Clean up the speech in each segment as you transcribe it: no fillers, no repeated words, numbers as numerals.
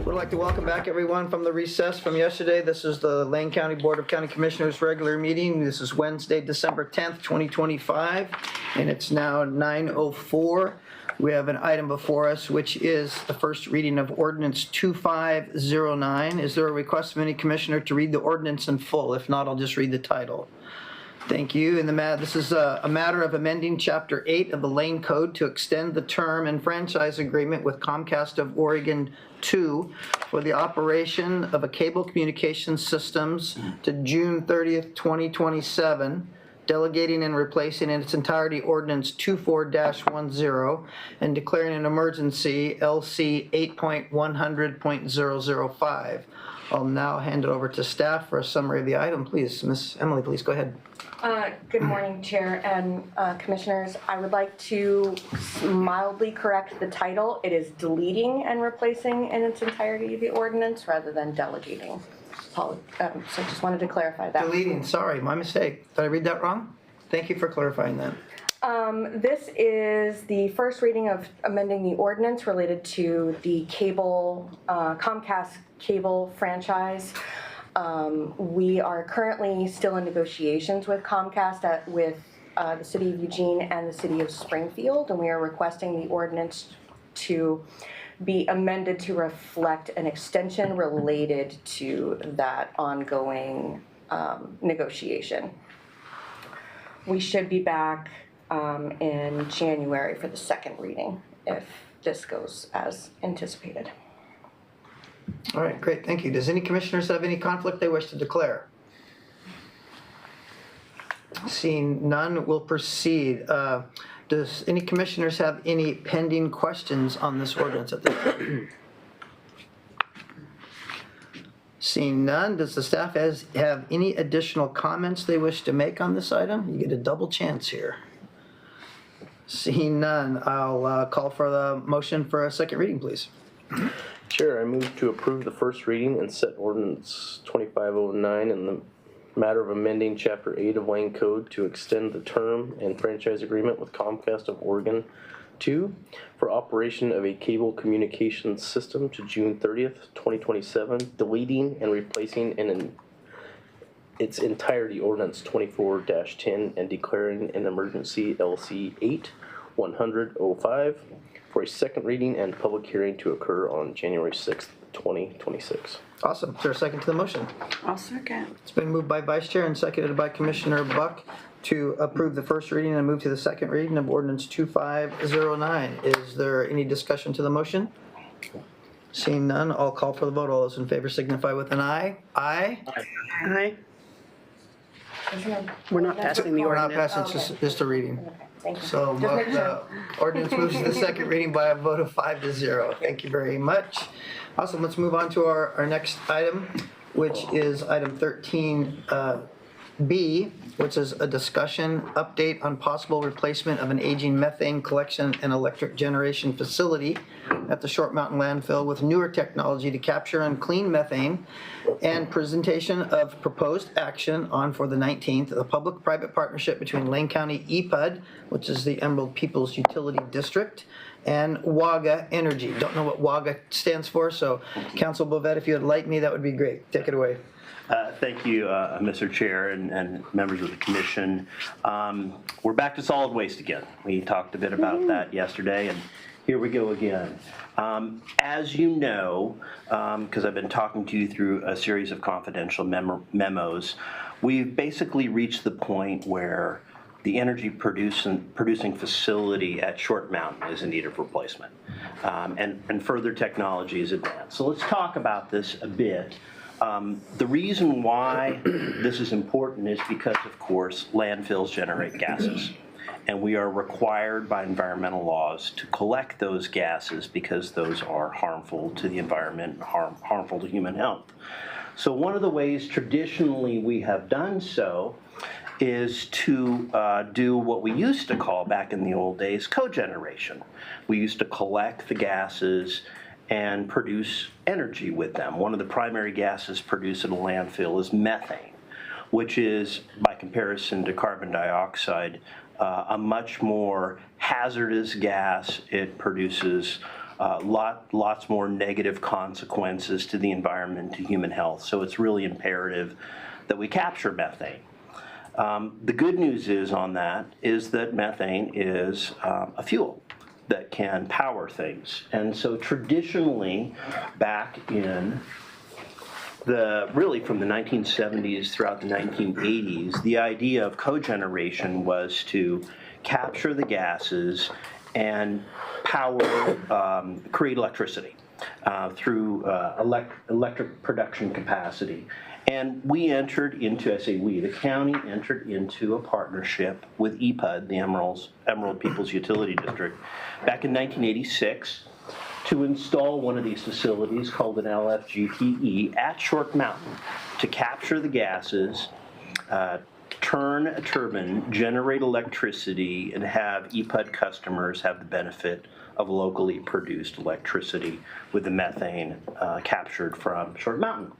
Would like to welcome back everyone from the recess from yesterday. This is the Lane County Board of County Commissioners regular meeting. This is Wednesday, December 10th, 2025, and it's now 9:04. We have an item before us, which is the first reading of ordinance 2509. Is there a request from any commissioner to read the ordinance in full? If not, I'll just read the title. Thank you. This is a matter of amending Chapter 8 of the Lane Code to extend the term and franchise agreement with Comcast of Oregon 2 for the operation of a cable communications systems to June 30th, 2027, delegating and replacing in its entirety Ordinance 24-10 and declaring an emergency LC 8.100.005. I'll now hand it over to staff for a summary of the item. Please, Ms. Emily, please go ahead. Good morning, Chair and Commissioners. I would like to mildly correct the title. It is deleting and replacing in its entirety the ordinance rather than delegating. So just wanted to clarify that. Deleting, sorry, my mistake. Did I read that wrong? Thank you for clarifying that. This is the first reading of amending the ordinance related to the cable, Comcast cable franchise. We are currently still in negotiations with Comcast with the City of Eugene and the City of Springfield, and we are requesting the ordinance to be amended to reflect an extension related to that ongoing negotiation. We should be back in January for the second reading if this goes as anticipated. All right, great, thank you. Does any commissioners have any conflict they wish to declare? Seeing none, we'll proceed. Does any commissioners have any pending questions on this ordinance at this time? Seeing none, does the staff have any additional comments they wish to make on this item? You get a double chance here. Seeing none, I'll call for the motion for a second reading, please. Chair, I move to approve the first reading and set ordinance 2509 in the matter of amending Chapter 8 of Wayne Code to extend the term and franchise agreement with Comcast of Oregon 2 for operation of a cable communications system to June 30th, 2027, deleting and replacing in its entirety ordinance 24-10 and declaring an emergency LC 8-100-05 for a second reading and public hearing to occur on January 6th, 2026. Awesome. Is there a second to the motion? I'll second. It's been moved by Vice Chair and seconded by Commissioner Buck to approve the first reading and move to the second reading of ordinance 2509. Is there any discussion to the motion? Seeing none, I'll call for the vote. All those in favor signify with an aye. Aye. Aye. We're not passing the We're not ordinance. passing, it's just a reading. Okay, thank you. So Just making sure. the ordinance moves to the second reading by a vote of 5-0. Thank you very much. Awesome, let's move on to our next item, which is item 13B, which is a discussion update on possible replacement of an aging methane collection and electric generation facility at the Short Mountain landfill with newer technology to capture and clean methane, and presentation of proposed action on for the 19th, the public-private partnership between Lane County EPUD, which is the Emerald Peoples Utility District, and WAGA Energy. Don't know what WAGA stands for, so Council Bovet, if you would like me, that would be great. Take it away. Thank you, Mr. Chair and members of the commission. We're back to solid waste again. We talked a bit about that yesterday, and here we go again. As you know, because I've been talking to you through a series of confidential memos, we've basically reached the point where the energy producing facility at Short Mountain is in need of replacement, and further technology is advanced. So let's talk about this a bit. The reason why this is important is because, of course, landfills generate gases. And we are required by environmental laws to collect those gases because those are harmful to the environment and harmful to human health. So one of the ways traditionally we have done so is to do what we used to call back in the old days cogeneration. We used to collect the gases and produce energy with them. One of the primary gases produced at a landfill is methane, which is, by comparison to carbon dioxide, a much more hazardous gas. It produces lots more negative consequences to the environment, to human health. So it's really imperative that we capture methane. The good news is on that is that methane is a fuel that can power things. And so traditionally, back in really from the 1970s throughout the 1980s, the idea of cogeneration was to capture the gases and create electricity through electric production capacity. And we entered into, I say we, the county entered into a partnership with EPUD, the Emerald Peoples Utility District, back in 1986 to install one of these facilities called an LFGTE at Short Mountain to capture the gases, turn a turbine, generate electricity, and have EPUD customers have the benefit of locally produced electricity with the methane captured from Short Mountain.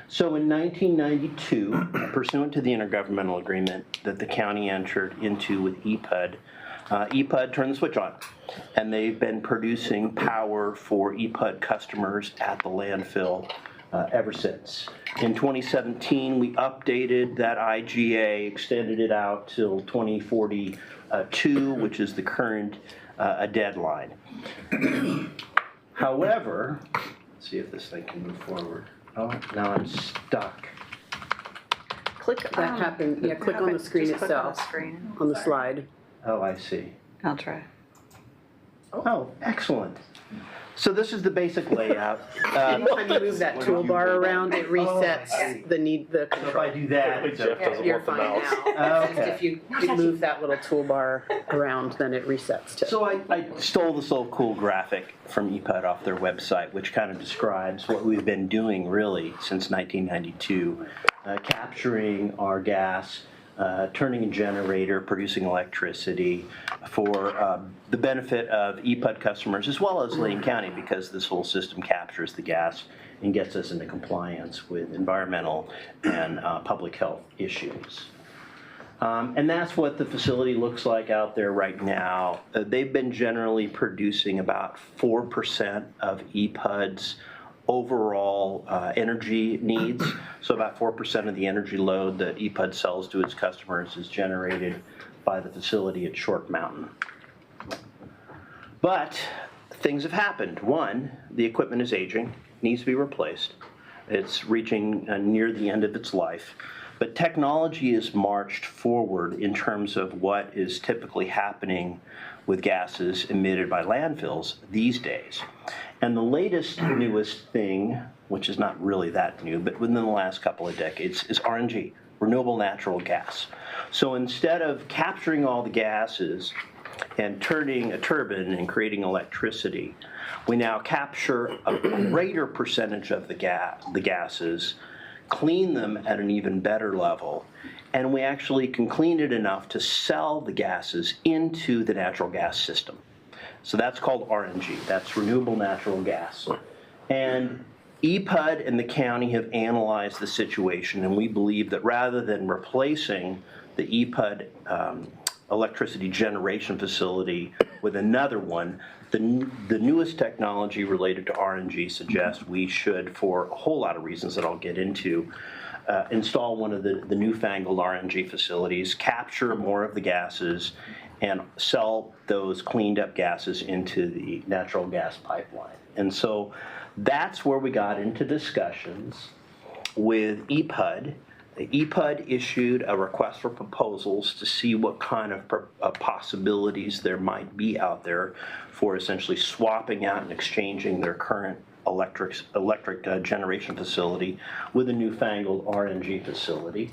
So in 1992, pursuant to the intergovernmental agreement that the county entered into with EPUD, EPUD turned the switch on, and they've been producing power for EPUD customers at the landfill ever since. In 2017, we updated that IGA, extended it out till 2042, which is the current deadline. However, let's see if this thing can move forward. Oh, now I'm stuck. Click. That happened, yeah, click on the screen Just click on the itself, screen. on the slide. Oh, I see. I'll try. Oh, excellent. So this is the basic layout. Anytime you move that toolbar around, it resets the So if I control. do that, Jeff doesn't You're want the fine mouse. now. It's just Okay. if you move that little toolbar around, then it resets to. So I stole this little cool graphic from EPUD off their website, which kind of describes what we've been doing really since 1992, capturing our gas, turning a generator, producing electricity for the benefit of EPUD customers as well as Lane County, because this whole system captures the gas and gets us into compliance with environmental and public health issues. And that's what the facility looks like out there right now. They've been generally producing about 4% of EPUD's overall energy needs. So about 4% of the energy load that EPUD sells to its customers is generated by the facility at Short Mountain. But things have happened. One, the equipment is aging, needs to be replaced. It's reaching near the end of its life. But technology has marched forward in terms of what is typically happening with gases emitted by landfills these days. And the latest, newest thing, which is not really that new, but within the last couple of decades, is RNG, renewable natural gas. So instead of capturing all the gases and turning a turbine and creating electricity, we now capture a greater percentage of the gases, clean them at an even better level, and we actually can clean it enough to sell the gases into the natural gas system. So that's called RNG, that's renewable natural gas. And EPUD and the county have analyzed the situation, and we believe that rather than replacing the EPUD electricity generation facility with another one, the newest technology related to RNG suggests we should, for a whole lot of reasons that I'll get into, install one of the newfangled RNG facilities, capture more of the gases, and sell those cleaned up gases into the natural gas pipeline. And so that's where we got into discussions with EPUD. EPUD issued a request for proposals to see what kind of possibilities there might be out there for essentially swapping out and exchanging their current electric generation facility with a newfangled RNG facility.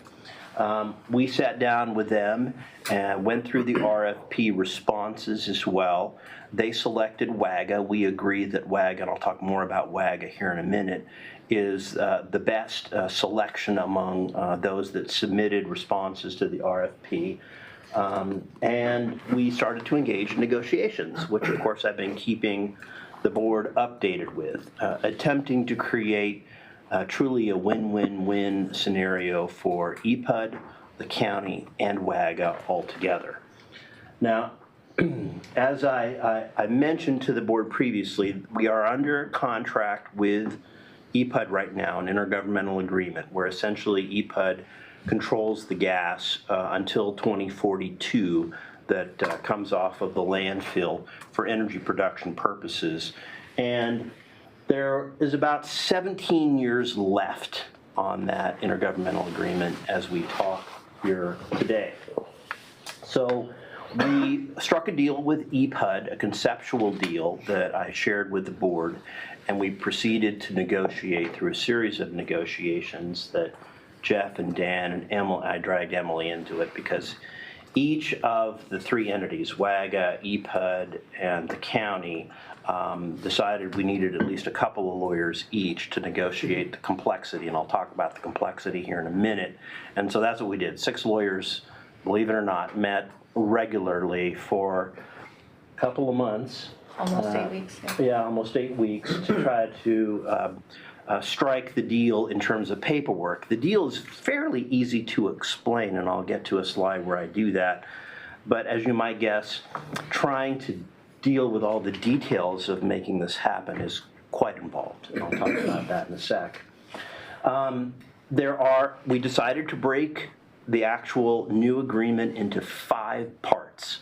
We sat down with them and went through the RFP responses as well. They selected WAGA. We agree that WAGA, and I'll talk more about WAGA here in a minute, is the best selection among those that submitted responses to the RFP. And we started to engage in negotiations, which of course I've been keeping the board updated with, attempting to create truly a win-win-win scenario for EPUD, the county, and WAGA altogether. Now, as I mentioned to the board previously, we are under contract with EPUD right now, an intergovernmental agreement, where essentially EPUD controls the gas until 2042 that comes off of the landfill for energy production purposes. And there is about 17 years left on that intergovernmental agreement as we talk here today. So we struck a deal with EPUD, a conceptual deal that I shared with the board, and we proceeded to negotiate through a series of negotiations that Jeff and Dan and Emily, I dragged Emily into it because each of the three entities, WAGA, EPUD, and the county, decided we needed at least a couple of lawyers each to negotiate the complexity, and I'll talk about the complexity here in a minute. And so that's what we did. 6 lawyers, believe it or not, met regularly for a couple of months. Almost 8 weeks. Yeah, almost 8 weeks to try to strike the deal in terms of paperwork. The deal is fairly easy to explain, and I'll get to a slide where I do that. But as you might guess, trying to deal with all the details of making this happen is quite involved, and I'll talk about that in a sec. We decided to break the actual new agreement into 5 parts,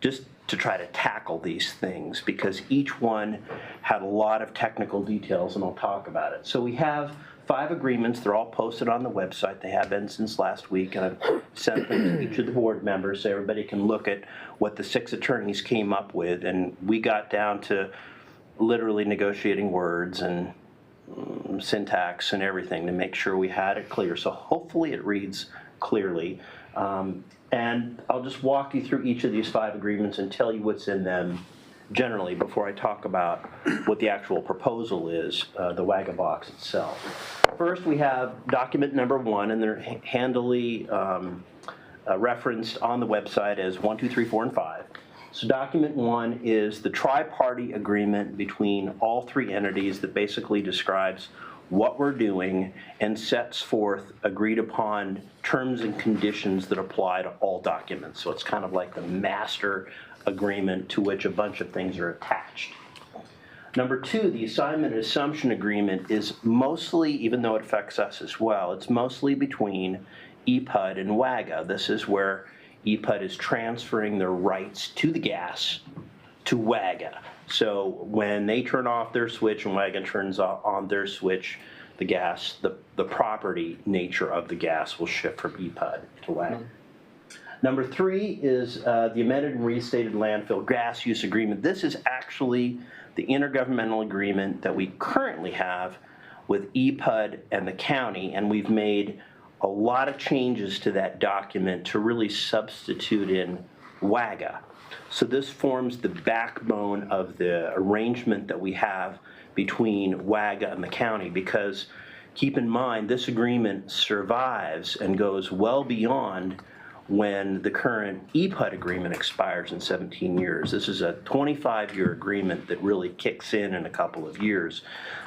just to try to tackle these things, because each one had a lot of technical details, and I'll talk about it. So we have 5 agreements. They're all posted on the website. They have been since last week, and I've sent them to each of the board members so everybody can look at what the 6 attorneys came up with. And we got down to literally negotiating words and syntax and everything to make sure we had it clear. So hopefully it reads clearly. And I'll just walk you through each of these 5 agreements and tell you what's in them generally before I talk about what the actual proposal is, the WAGA box itself. First, we have document number 1, and they're handily referenced on the website as 1, 2, 3, 4, and 5. So document 1 is the tri-party agreement between all 3 entities that basically describes what we're doing and sets forth agreed upon terms and conditions that apply to all documents. So it's kind of like the master agreement to which a bunch of things are attached. Number 2, the assignment and assumption agreement is mostly, even though it affects us as well, it's mostly between EPUD and WAGA. This is where EPUD is transferring their rights to the gas to WAGA. So when they turn off their switch and WAGA turns on their switch, the gas, the property nature of the gas will shift from EPUD to WAGA. Number 3 is the amended and restated landfill gas use agreement. This is actually the intergovernmental agreement that we currently have with EPUD and the county, and we've made a lot of changes to that document to really substitute in WAGA. So this forms the backbone of the arrangement that we have between WAGA and the county, because keep in mind, this agreement survives and goes well beyond when the current EPUD agreement expires in 17 years. This is a 25-year agreement that really kicks in a couple of years.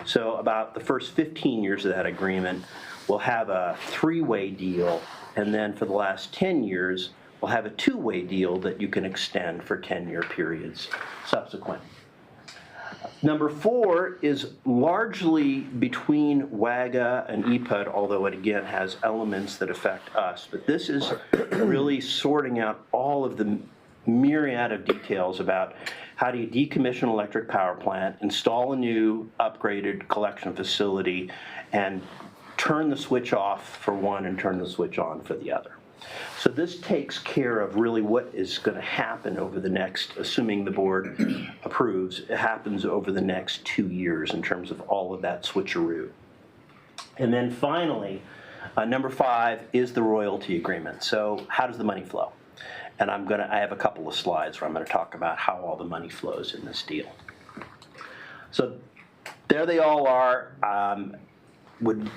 So about the first 15 years of that agreement, we'll have a 3-way deal, and then for the last 10 years, we'll have a 2-way deal that you can extend for 10-year periods subsequent. Number 4 is largely between WAGA and EPUD, although it again has elements that affect us. But this is really sorting out all of the myriad of details about how do you decommission an electric power plant, install a new upgraded collection facility, and turn the switch off for one and turn the switch on for the other. So this takes care of really what is going to happen over the next, assuming the board approves, it happens over the next 2 years in terms of all of that switcheroo. And then finally, number 5 is the royalty agreement. So how does the money flow? And I have a couple of slides where I'm going to talk about how all the money flows in this deal. So there they all are. Would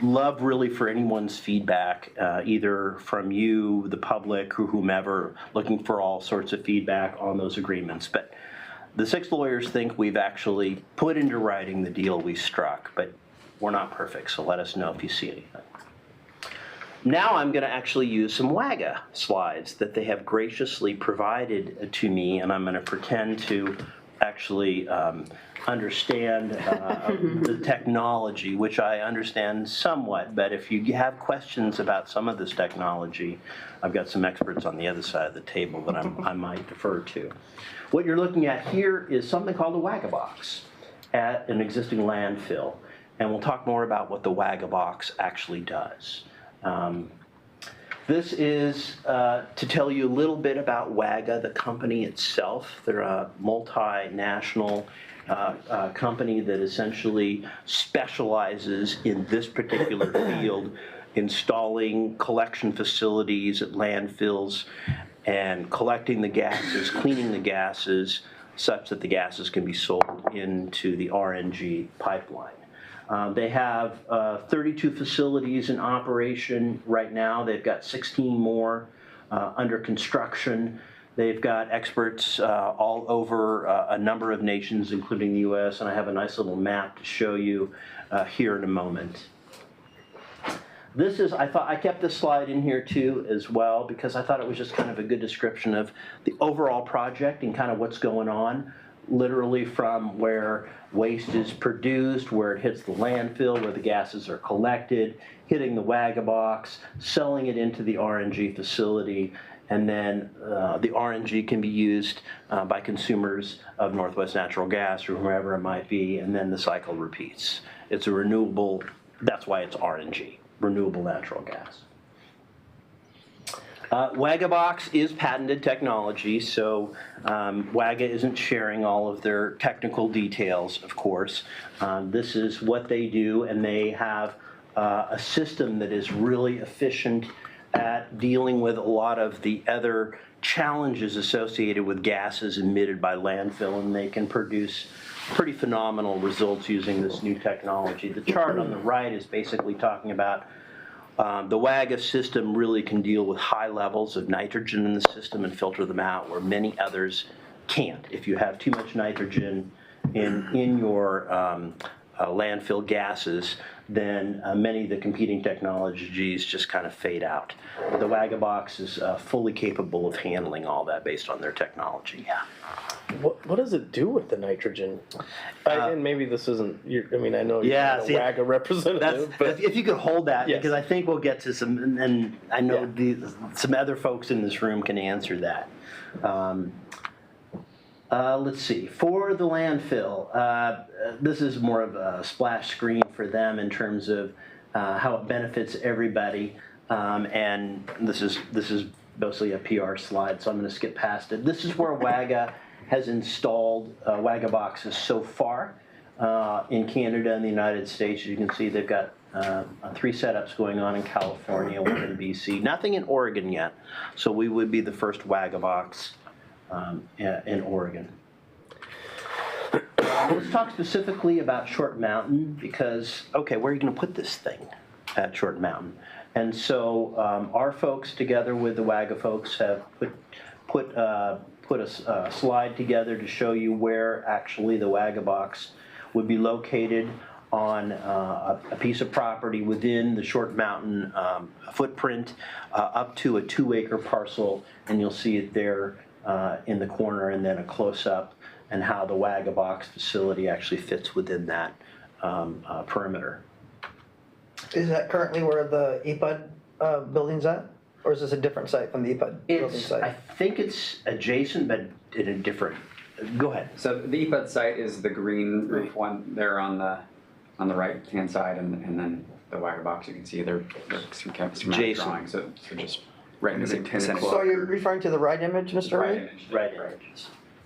love really for anyone's feedback, either from you, the public, or whomever, looking for all sorts of feedback on those agreements. But the 6 lawyers think we've actually put into writing the deal we struck, but we're not perfect, so let us know if you see anything. Now I'm going to actually use some WAGA slides that they have graciously provided to me, and I'm going to pretend to actually understand the technology, which I understand somewhat, but if you have questions about some of this technology, I've got some experts on the other side of the table that I might defer to. What you're looking at here is something called a WAGA box at an existing landfill, and we'll talk more about what the WAGA box actually does. This is to tell you a little bit about WAGA, the company itself. They're a multinational company that essentially specializes in this particular field, installing collection facilities at landfills and collecting the gases, cleaning the gases, such that the gases can be sold into the RNG pipeline. They have 32 facilities in operation right now. They've got 16 more under construction. They've got experts all over a number of nations, including the U.S., and I have a nice little map to show you here in a moment. This is, I kept this slide in here too as well because I thought it was just kind of a good description of the overall project and kind of what's going on, literally from where waste is produced, where it hits the landfill, where the gases are collected, hitting the Wagabox, selling it into the RNG facility, and then the RNG can be used by consumers of Northwest Natural Gas or whoever it might be, and then the cycle repeats. It's a renewable, that's why it's RNG, renewable natural gas. Wagabox is patented technology, so Waga isn't sharing all of their technical details, of course. This is what they do, and they have a system that is really efficient at dealing with a lot of the other challenges associated with gases emitted by landfill, and they can produce pretty phenomenal results using this new technology. The chart on the right is basically talking about the WAGA system really can deal with high levels of nitrogen in the system and filter them out where many others can't. If you have too much nitrogen in your landfill gases, then many of the competing technologies just kind of fade out. The Wagabox is fully capable of handling all that based on their technology. Yeah. What does it do with the nitrogen? And maybe this isn't, I mean, I know you're Yeah, not a see, WAGA representative, but if you could hold that, Yes. because I think we'll get to some, and I know some other folks in this room can answer that. Let's see, for the landfill, this is more of a splash screen for them in terms of how it benefits everybody. And this is mostly a PR slide, so I'm going to skip past it. This is where WAGA has installed Wagaboxes so far in Canada and the United States. As you can see, they've got 3 setups going on in California, 1 in BC. Nothing in Oregon yet, so we would be the first Wagabox in Oregon. Let's talk specifically about Short Mountain because, okay, where are you going to put this thing at Short Mountain? And so our folks, together with the WAGA folks, have put a slide together to show you where actually the Wagabox would be located on a piece of property within the Short Mountain footprint up to a 2-acre parcel, and you'll see it there in the corner, and then a close-up and how the Wagabox facility actually fits within that perimeter. Is that currently where the EPUD building's at? Or is this a different site from the EPUD building I site? think it's adjacent, but in a different, go ahead. So the EPUD site is the green roof one there on the right hand side, and then the Wagabox you can see they're schematic Jason. drawing. So just right in the vicinity. So you're referring to the right image, Mr. Right Ray? image. Right.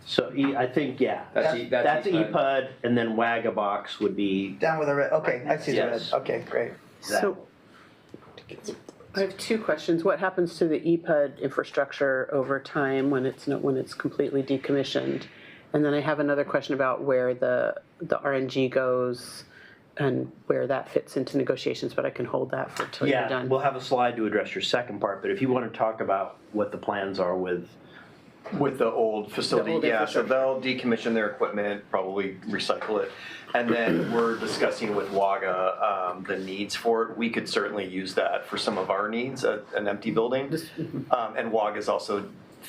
So I think, yeah, That's that's EPUD. EPUD, and then Wagabox would be Down with the red, okay, I see the red, Yes. okay, great. that. So I have 2 questions. What happens to the EPUD infrastructure over time when it's completely decommissioned? And then I have another question about where the RNG goes and where that fits into negotiations, but I can hold that for till you're Yeah, done. we'll have a slide to address your second part, but if you want to talk about what the plans are with With the old facility, The old yeah, so infrastructure. they'll decommission their equipment, probably recycle it. And then we're discussing with WAGA the needs for it. We could certainly use that for some of our needs, an empty building. And WAGA's also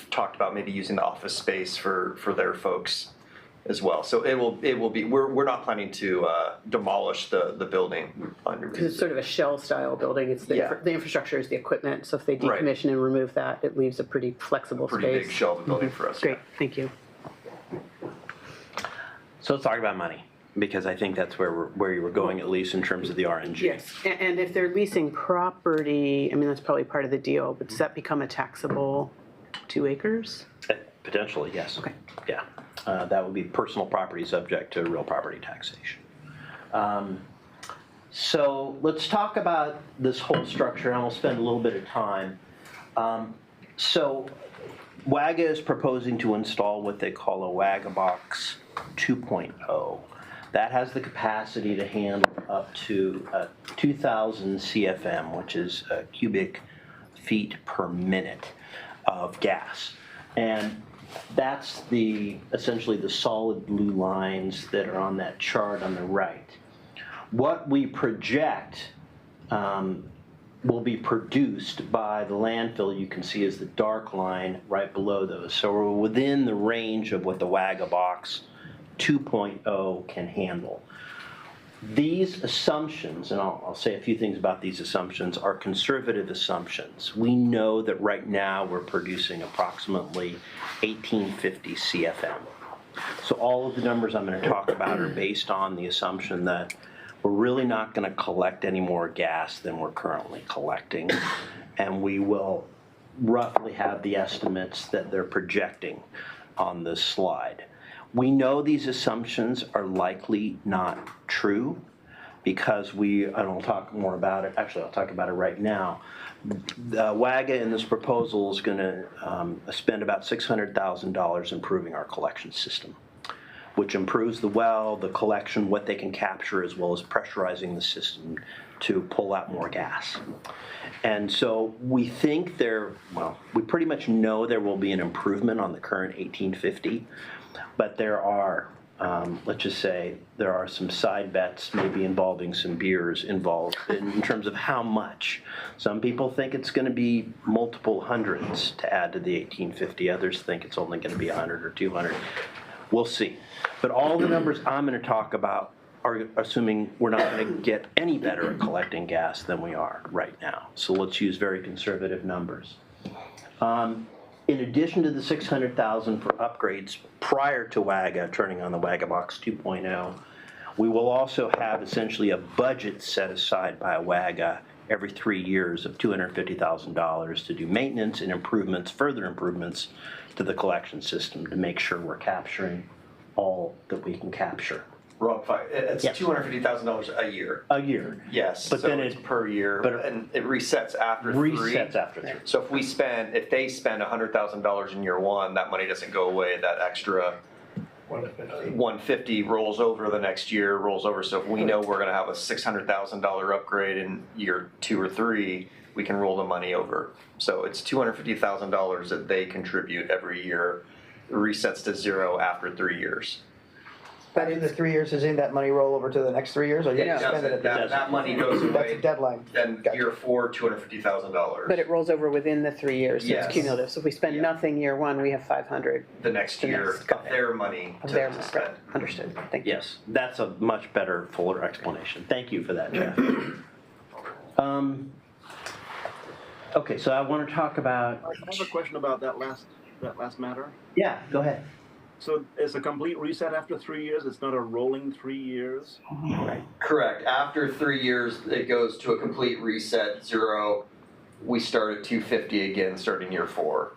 talked about maybe using the office space for their folks as well. So it will be, we're not planning to demolish the building. Because it's sort of a shell-style building. It's Yeah. the infrastructure is the equipment, so if they Right. decommission and remove that, it leaves a pretty flexible space. Pretty big shell of a building for us. Great, thank you. So let's talk about money, because I think that's where you were going, at least in terms of the RNG. Yes, and if they're leasing property, I mean, that's probably part of the deal, but does that become a taxable 2 acres? Potentially, yes. Okay. Yeah, that would be personal property subject to real property taxation. So let's talk about this whole structure, and we'll spend a little bit of time. So WAGA is proposing to install what they call a Wagabox 2.0. That has the capacity to handle up to 2,000 CFM, which is cubic feet per minute of gas. And that's essentially the solid blue lines that are on that chart on the right. What we project will be produced by the landfill, you can see is the dark line right below those. So we're within the range of what the Wagga Box 2.0 can handle. These assumptions, and I'll say a few things about these assumptions, are conservative assumptions. We know that right now we're producing approximately 1850 CFM. So all of the numbers I'm going to talk about are based on the assumption that we're really not going to collect any more gas than we're currently collecting, and we will roughly have the estimates that they're projecting on this slide. We know these assumptions are likely not true because and I'll talk more about it, actually I'll talk about it right now. The WAGA in this proposal is going to spend about $600,000 improving our collection system, which improves the well, the collection, what they can capture, as well as pressurizing the system to pull out more gas. And so we think we pretty much know there will be an improvement on the current 1850, but there are, let's just say, there are some side bets maybe involving some beers involved in terms of how much. Some people think it's going to be multiple hundreds to add to the 1850. Others think it's only going to be 100 or 200. We'll see. But all the numbers I'm going to talk about are assuming we're not going to get any better at collecting gas than we are right now. So let's use very conservative numbers. In addition to the $600,000 for upgrades prior to WAGA turning on the Wagga Box 2.0, we will also have essentially a budget set aside by WAGA every 3 years of $250,000 to do maintenance and improvements, further improvements to the collection system to make sure we're capturing all that we can capture. Rob, it's Yes. $250,000 a year. A year. Yes, But so then it's it per year, but- and it resets after three. resets after 3. So if they spend $100,000 in year one, that money doesn't go away. That extra 150 rolls over the next year, rolls over. So if we know we're going to have a $600,000 upgrade in year 2 or 3, we can roll the money over. So it's $250,000 that they contribute every year. It resets to zero after 3 years. But in the 3 years, does any of that money roll over to the next 3 years, or you have to spend it at the That money goes That's a away. deadline. Then Gotcha. year 4, $250,000. But it rolls over within the 3 years, so Yes. it's cumulative. So if we spend Yeah. nothing year one, we have 500 The next The year next, of their money of to their to money. spend. Understood, thank you. Yes, that's a much better, fuller explanation. Thank you for that, Jeff. Okay, so I want to talk about, I have a question about that last matter. yeah, go ahead. So it's a complete reset after 3 years. It's not a rolling 3 years. Correct. After 3 years, it goes to a complete reset, zero. We start at 250 again, starting year 4.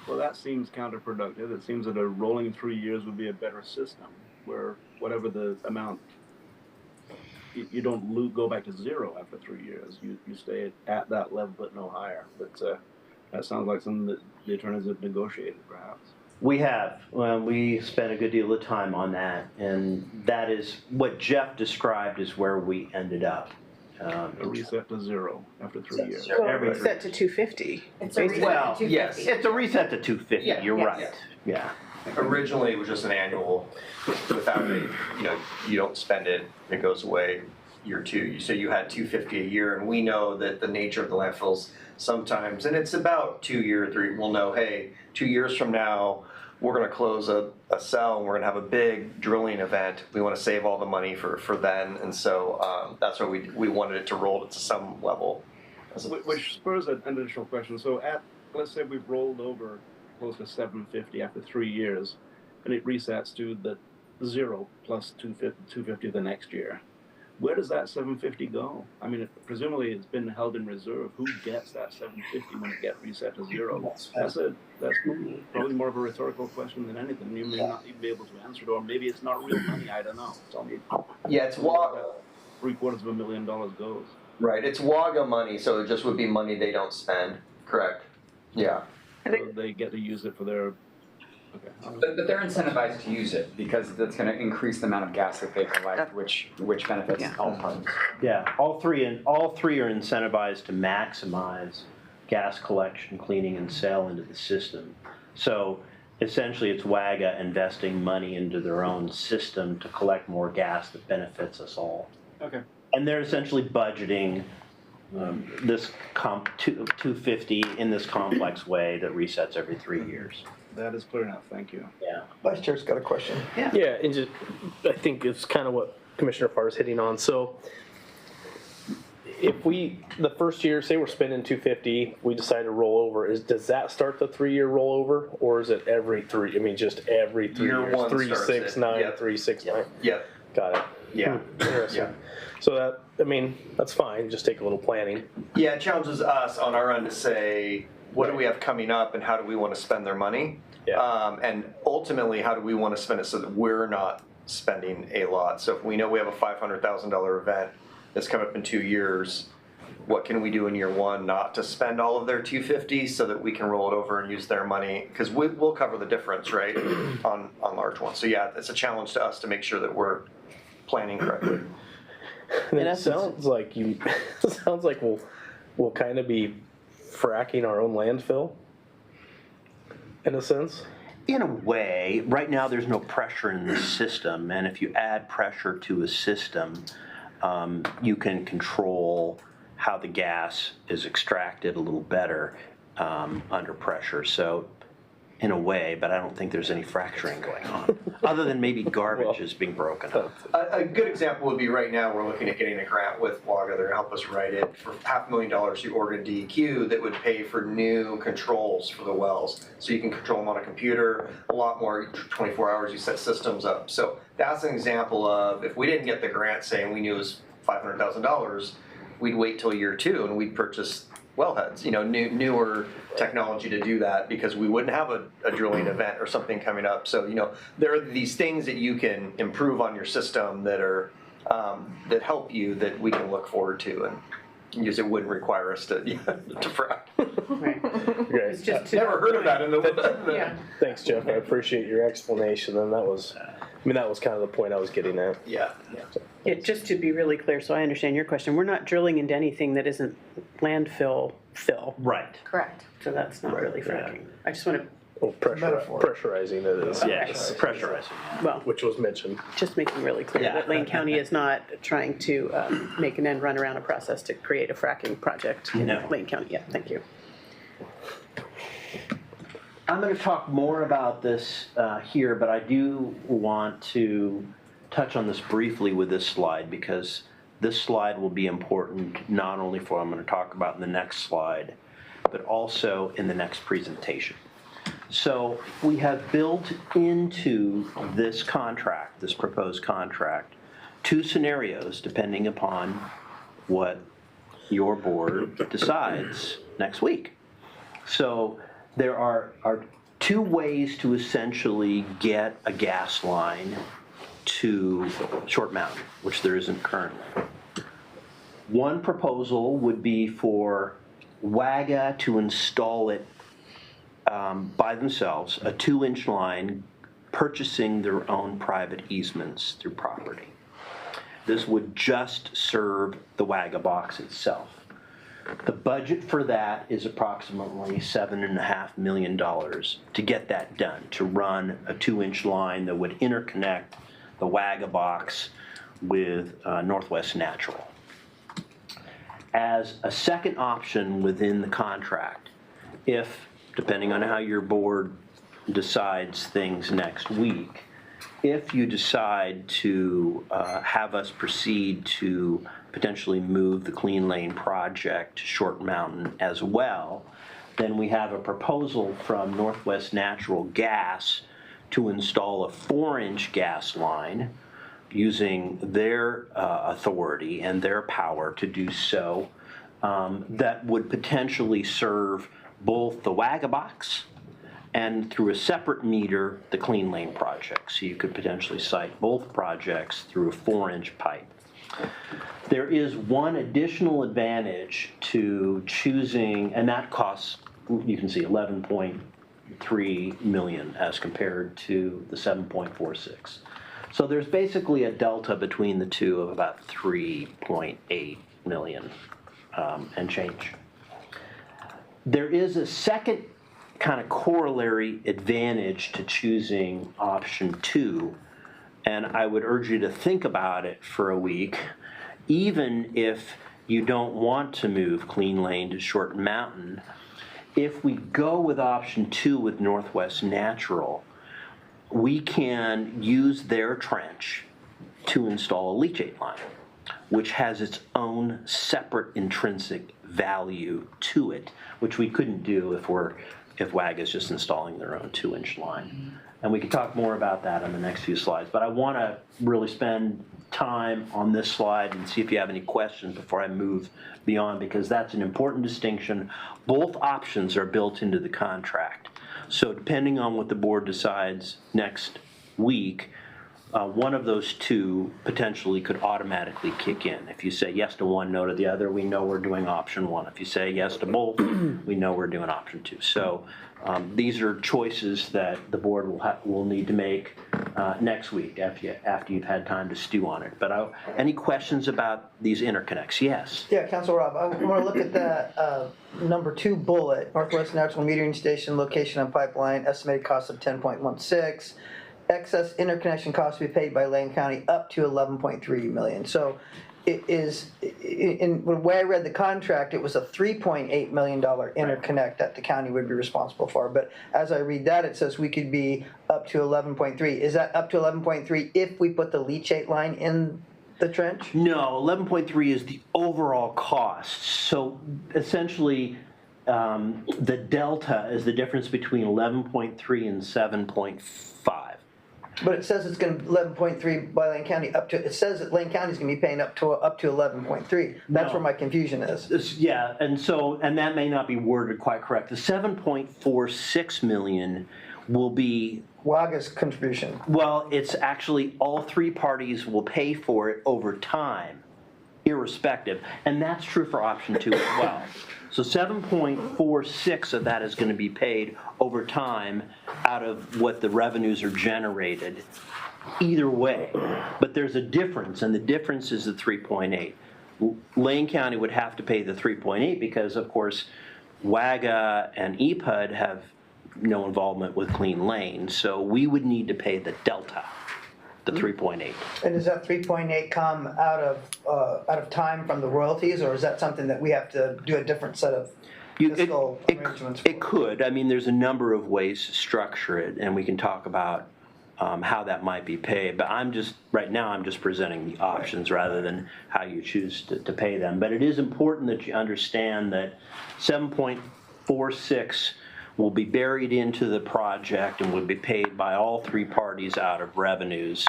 Well, that seems counterproductive. It seems that a rolling 3 years would be a better system, where whatever the amount, you don't go back to zero after 3 years. You stay at that level, but no higher. But that sounds like something that the attorneys have negotiated, perhaps. We have. We spent a good deal of time on that, and that is what Jeff described is where we ended up. A reset to zero after 3 years. So Every- it's set to 250. It's a reset Well, to 250. yes. It's a reset to 250, Yeah, you're yes. right. Yeah. Originally, it was just an annual, without you don't spend it, it goes away year 2. So you had 250 a year, and we know that the nature of the landfills sometimes, and it's about 2 year, 3, we'll know, hey, 2 years from now, we're going to close a cell and we're going to have a big drilling event. We want to save all the money for then, and so that's why we wanted it to roll to some level. Which spurs an additional question. So let's say we've rolled over close to 750 after 3 years, and it resets to the zero plus 250 the next year. Where does that 750 go? I mean, presumably it's been held in reserve. Who gets that 750 when it gets reset to zero? That's probably more of a rhetorical question than anything. You may not even be able to answer it, or maybe it's not real money. I don't know. Tell me. Yeah, it's WAGA. $750,000 goes. Right, it's WAGA money, so it just would be money they don't spend. Correct. Yeah. So they get to use it for their. Okay. But they're incentivized to use it because that's going to increase the amount of gas that they collect, which benefits all parties. Yeah, all three are incentivized to maximize gas collection, cleaning, and sale into the system. So essentially, it's WAGA investing money into their own system to collect more gas that benefits us all. Okay. And they're essentially budgeting this 250 in this complex way that resets every 3 years. That is clear enough, thank you. Yeah. Vice Chair's got a question. Yeah, and just, I think it's kind of what Commissioner Farr is hitting on. So if the first year, say we're spending 250, we decide to roll over, does that start the 3-year rollover? Or is it every three, just every 3 Year years? one 3, starts 6, it. 9, Yep. 3, 6, 9. Yep, Got it. yeah. Interesting. Yeah. So that, that's fine, just take a little planning. Yeah, it challenges us on our end to say, what do we have coming up and how do we want to spend their money? Yeah. And ultimately, how do we want to spend it so that we're not spending a lot? So if we know we have a $500,000 event that's coming up in 2 years, what can we do in year one not to spend all of their 250 so that we can roll it over and use their money? Because we'll cover the difference, right, on large ones. So yeah, it's a challenge to us to make sure that we're planning correctly. And it essence- sounds like we'll kind of be fracking our own landfill, in a sense. In a way, right now there's no pressure in the system, and if you add pressure to a system, you can control how the gas is extracted a little better under pressure. So, in a way, but I don't think there's any fracturing going on, other than maybe garbage is being broken up. A good example would be right now we're looking at getting a grant with WAGA. They're gonna help us write it for $500,000 to Oregon DEQ that would pay for new controls for the wells. So you can control them on a computer, a lot more 24 hours you set systems up. So that's an example of, if we didn't get the grant saying we knew it was $500,000, we'd wait till year 2 and we'd purchase wellheads, newer technology to do that because we wouldn't have a drilling event or something coming up. So, there are these things that you can improve on your system that are, that help you that we can look forward to and use. It wouldn't require us to frack. Right. Great. It's just to. Never heard of that in the. Yeah. Thanks, Jeff. I appreciate your explanation. And that was kind of the point I was getting at. Yeah. Yeah, just to be really clear, so I understand your question, we're not drilling into anything that isn't landfill fill, Right. Correct. so that's not really fracking. I just want to, Well, pressurizing it is, Yes, pressurizing. well, which was mentioned. just making really clear Yeah. that Lane County is not trying to make an end run around a process to create a fracking project in No. Lane County. Yeah, thank you. I'm going to talk more about this here, but I do want to touch on this briefly with this slide because this slide will be important not only for what I'm going to talk about in the next slide, but also in the next presentation. So we have built into this contract, this proposed contract, 2 scenarios depending upon what your board decides next week. So there are 2 ways to essentially get a gas line to Short Mountain, which there isn't currently. One proposal would be for WAGA to install it by themselves, a 2-inch line, purchasing their own private easements through property. This would just serve the WAGA box itself. The budget for that is approximately $7.5 million to get that done, to run a 2-inch line that would interconnect the WAGA box with Northwest Natural. As a second option within the contract, if, depending on how your board decides things next week, if you decide to have us proceed to potentially move the Clean Lane project to Short Mountain as well, then we have a proposal from Northwest Natural Gas to install a 4-inch gas line using their authority and their power to do so, that would potentially serve both the WAGA box and through a separate meter, the Clean Lane project. So you could potentially site both projects through a 4-inch pipe. There is one additional advantage to choosing, and that costs, you can see, $11.3 million as compared to the 7.46. So there's basically a delta between the two of about 3.8 million and change. There is a second kind of corollary advantage to choosing option 2, and I would urge you to think about it for a week, even if you don't want to move Clean Lane to Short Mountain. If we go with option 2 with Northwest Natural, we can use their trench to install a leachate line, which has its own separate intrinsic value to it, which we couldn't do if WAG is just installing their own 2-inch line. And we can talk more about that on the next few slides, but I want to really spend time on this slide and see if you have any questions before I move beyond, because that's an important distinction. Both options are built into the contract. So depending on what the board decides next week, one of those two potentially could automatically kick in. If you say yes to one, no to the other, we know we're doing option 1. If you say yes to both, we know we're doing option 2. So these are choices that the board will need to make next week after you've had time to stew on it. But any questions about these interconnects? Yes. Yeah, Council Rob, I want to look at that number 2 bullet, Northwest Natural Metering Station, location on pipeline, estimated cost of 10.16. Excess interconnection costs to be paid by Lane County up to 11.3 million. So it is, in the way I read the contract, it was a $3.8 million interconnect that the county would be responsible for. But as I read that, it says we could be up to 11.3. Is that up to 11.3 if we put the leachate line in the trench? No, 11.3 is the overall cost. So essentially, the delta is the difference between 11.3 and 7.5. But it says it's going to 11.3 by Lane County up to. It says that Lane County is going to be paying up to 11.3. That's where my confusion is. Yeah, and that may not be worded quite correct. The 7.46 million will be WAGA's contribution. Well, it's actually all 3 parties will pay for it over time, irrespective, and that's true for option 2 as well. So 7.46 of that is going to be paid over time out of what the revenues are generated either way. But there's a difference, and the difference is the 3.8. Lane County would have to pay the 3.8 because, of course, WAGA and EPUD have no involvement with Clean Lane, so we would need to pay the delta, the 3.8. And does that 3.8 come out of time from the royalties, or is that something that we have to do a different set of fiscal arrangements for? It could. I mean, there's a number of ways to structure it, and we can talk about how that might be paid. But right now I'm just presenting the options rather than how you choose to pay them. But it is important that you understand that 7.46 will be buried into the project and would be paid by all 3 parties out of revenues.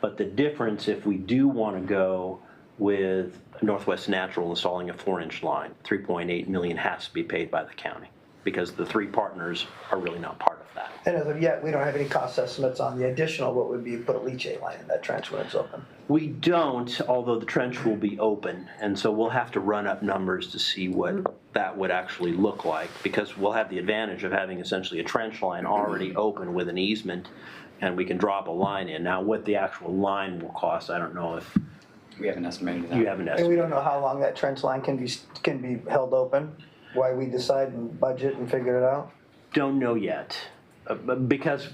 But the difference, if we do want to go with Northwest Natural installing a 4-inch line, 3.8 million has to be paid by the county because the 3 partners are really not part of that. And as of yet, we don't have any cost estimates on the additional, what would be put a leachate line in that trench when it's open. We don't, although the trench will be open, and so we'll have to run up numbers to see what that would actually look like, because we'll have the advantage of having essentially a trench line already open with an easement, and we can drop a line in. Now, what the actual line will cost, I don't know if We haven't estimated that. you have an And we estimate. don't know how long that trench line can be held open, why we decide and budget and figure it out. Don't know yet, because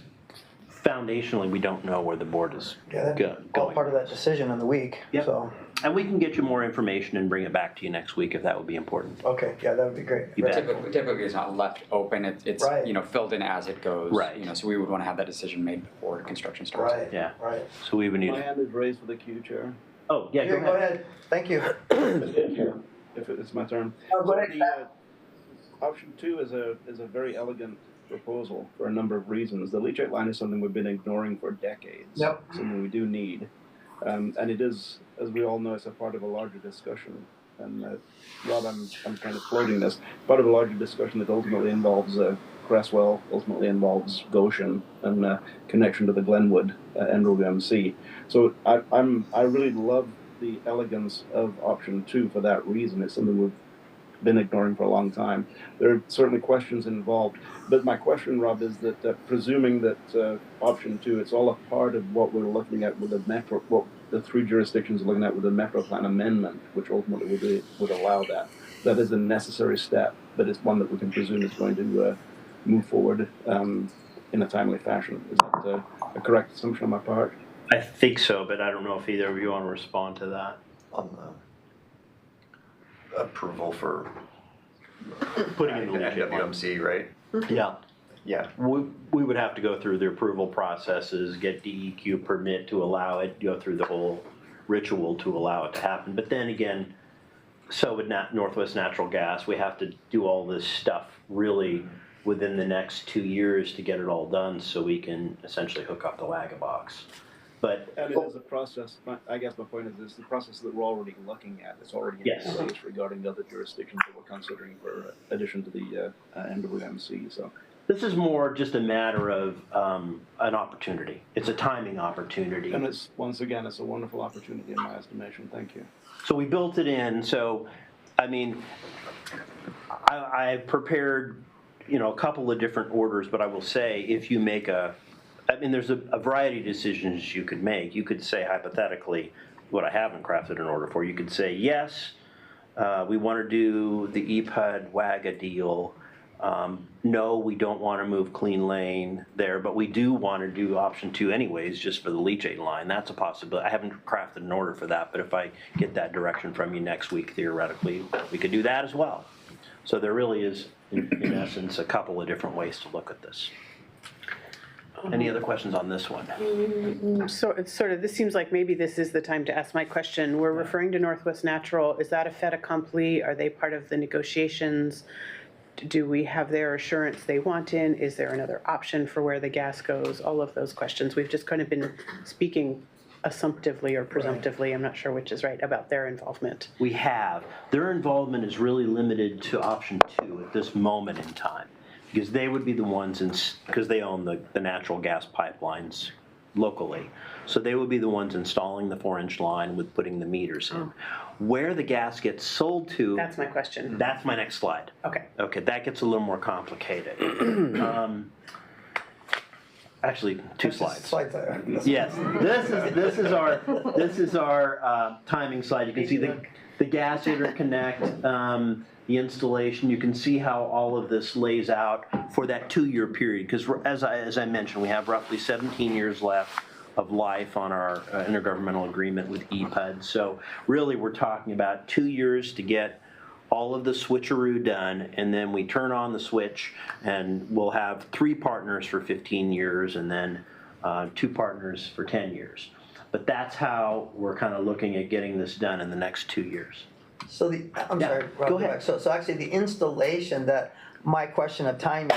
foundationally, we don't know where the board is Yeah, that's all going. part of that decision in the week, Yep. so, And we can get you more information and bring it back to you next week if that would be important. okay, yeah, that would be great. You bet. Typically, it's not left open, it's, Right. filled in as it goes. Right. So we would want to have that decision made before construction starts. Right, Yeah. right. So we would need. My hand is raised for the queue, Chair. Oh, yeah, Yeah, go ahead, thank you. If it's my turn. Oh, go ahead, The, option 2 is a very elegant proposal for a number of reasons. The leachate line is something we've been ignoring for decades. Yep. Something we do need. And it is, as we all know, it's a part of a larger discussion. And Rob, I'm kind of floating this. Part of a larger discussion that ultimately involves Cresswell, ultimately involves Goshen, and connection to the Glenwood NWMC. So I really love the elegance of option 2 for that reason. It's something we've been ignoring for a long time. There are certainly questions involved, but my question, Rob, is that presuming that option 2, it's all a part of what we're looking at with the metro, what the 3 jurisdictions are looking at with the Metro Plan amendment, which ultimately would allow that. That is a necessary step, but it's one that we can presume is going to move forward in a timely fashion. Is that a correct assumption on my part? I think so, but I don't know if either of you want to respond to that. approval for Putting in the leachate line. NWMC, right? Yeah. Yeah. We would have to go through the approval processes, get DEQ permit to allow it, go through the whole ritual to allow it to happen. But then again, so would Northwest Natural Gas. We have to do all this stuff really within the next 2 years to get it all done so we can essentially hook up the Wagga box. But And it is a process, I guess my point is, it's the process that we're already looking at, it's already in Yes. place regarding the other jurisdictions that we're considering for addition to the NWMC, so. this is more just a matter of an opportunity. It's a timing opportunity. And it's, once again, it's a wonderful opportunity in my estimation, thank you. So we built it in, so, I mean, I prepared, a couple of different orders, but I will say, if you make there's a variety of decisions you could make. You could say hypothetically, what I haven't crafted an order for, you could say, yes, we want to do the EPUD WAGA deal. No, we don't want to move Clean Lane there, but we do want to do option 2 anyways, just for the leachate line. That's a possibility. I haven't crafted an order for that, but if I get that direction from you next week, theoretically, we could do that as well. So there really is, in essence, a couple of different ways to look at this. Any other questions on this one? So it's sort of, this seems like maybe this is the time to ask my question. We're referring to Northwest Natural. Is that a fait accompli? Are they part of the negotiations? Do we have their assurance they want in? Is there another option for where the gas goes? All of those questions. We've just kind of been speaking assumptively or presumptively, I'm not sure which is right, about their involvement. We have. Their involvement is really limited to option 2 at this moment in time, because they would be the ones, because they own the natural gas pipelines locally. So they would be the ones installing the 4-inch line with putting the meters in. Where the gas gets sold to, That's my question. that's my next slide. Okay. Okay, that gets a little more complicated. Actually, 2 slides. Slides there. Yes, this is our timing slide. You can see the gas interconnect, the installation. You can see how all of this lays out for that 2-year period. Because as I mentioned, we have roughly 17 years left of life on our intergovernmental agreement with EPUD. So really, we're talking about 2 years to get all of the switcheroo done, and then we turn on the switch, and we'll have 3 partners for 15 years, and then 2 partners for 10 years. But that's how we're kind of looking at getting this done in the next 2 years. So I'm Yeah, sorry, Rob, go ahead. So actually the installation that my question of timing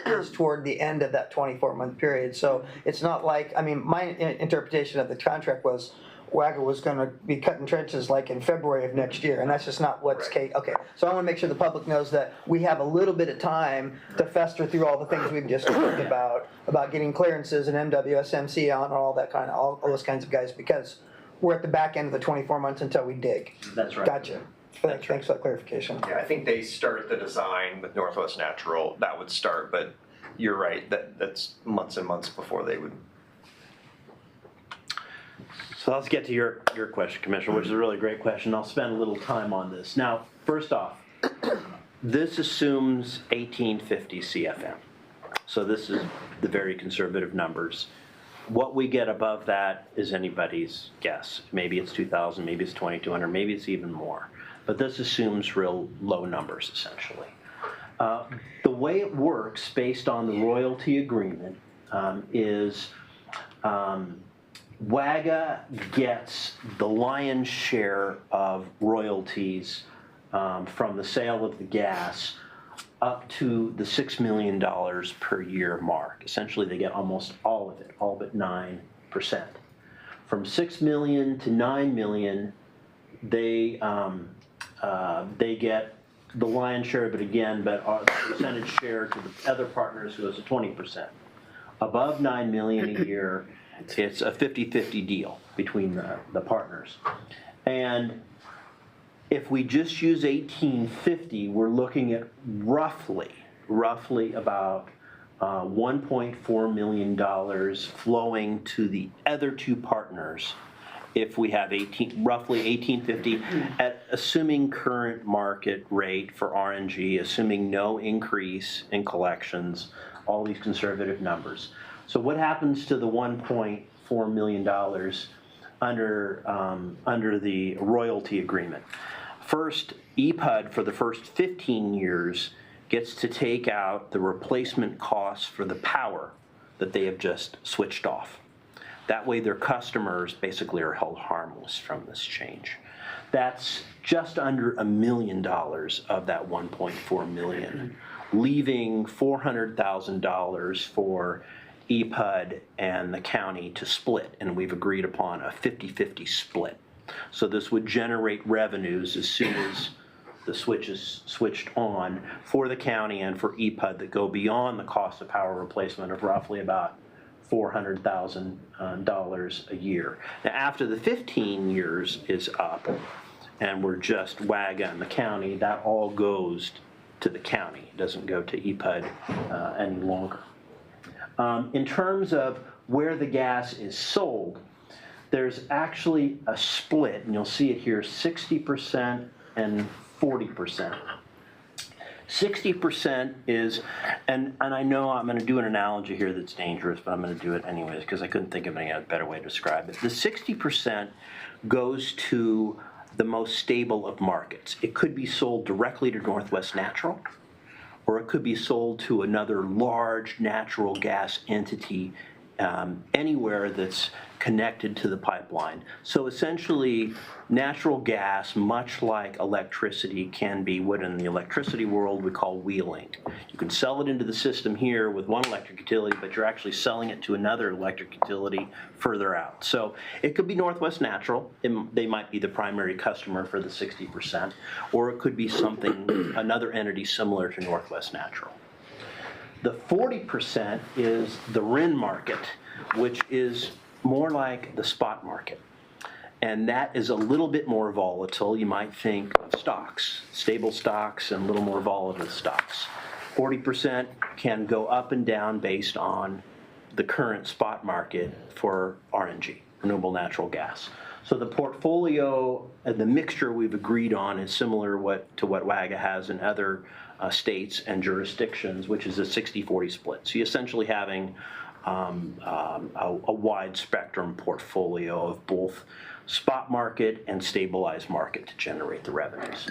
is toward the end of that 24-month period. So it's not like, my interpretation of the contract was Wagga was gonna be cutting trenches like in February of next year, and that's just not what's Right. okay. So I wanna make sure the public knows that we have a little bit of time to fester through all the things we've just talked about getting clearances and MWSMC on and all that kind of, all those kinds of guys, because we're at the back end of the 24 months until we dig. That's right. Gotcha. Thanks for that clarification. Yeah, I think they start the design with Northwest Natural, that would start, but you're right, that's months and months before they would. So let's get to your question, Commissioner, which is a really great question. I'll spend a little time on this. Now, first off, this assumes 1850 CFM. So this is the very conservative numbers. What we get above that is anybody's guess. Maybe it's 2,000, maybe it's 2,200, maybe it's even more. But this assumes real low numbers, essentially. The way it works, based on the royalty agreement, is Wagga gets the lion's share of royalties from the sale of the gas up to the $6 million per year mark. Essentially, they get almost all of it, all but 9%. From $6 million to $9 million, they get the lion's share of it again, but our percentage share to the other partners goes to 20%. Above $9 million a year, it's a 50-50 deal between the partners. And if we just use 1850, we're looking at roughly about $1.4 million flowing to the other 2 partners if we have roughly 1850, at assuming current market rate for RNG, assuming no increase in collections, all these conservative numbers. So what happens to the $1.4 million under the royalty agreement? First, EPUD for the first 15 years gets to take out the replacement costs for the power that they have just switched off. That way their customers basically are held harmless from this change. That's just under $1 million of that 1.4 million, leaving $400,000 for EPUD and the county to split, and we've agreed upon a 50-50 split. So this would generate revenues as soon as the switch is switched on for the county and for EPUD that go beyond the cost of power replacement of roughly about $400,000 a year. Now, after the 15 years is up, and we're just WAGA and the county, that all goes to the county. It doesn't go to EPUD any longer. In terms of where the gas is sold, there's actually a split, and you'll see it here, 60% and 40%. 60% is, and I know I'm going to do an analogy here that's dangerous, but I'm going to do it anyways because I couldn't think of any better way to describe it. The 60% goes to the most stable of markets. It could be sold directly to Northwest Natural, or it could be sold to another large natural gas entity anywhere that's connected to the pipeline. So essentially, natural gas, much like electricity, can be what in the electricity world we call wheeling. You can sell it into the system here with one electric utility, but you're actually selling it to another electric utility further out. So it could be Northwest Natural. They might be the primary customer for the 60%, or it could be something, another entity similar to Northwest Natural. The 40% is the RIN market, which is more like the spot market. And that is a little bit more volatile. You might think of stocks, stable stocks, and a little more volatile stocks. 40% can go up and down based on the current spot market for RNG, renewable natural gas. So the portfolio and the mixture we've agreed on is similar to what WAGA has in other states and jurisdictions, which is a 60-40 split. So you're essentially having a wide spectrum portfolio of both spot market and stabilized market to generate the revenues.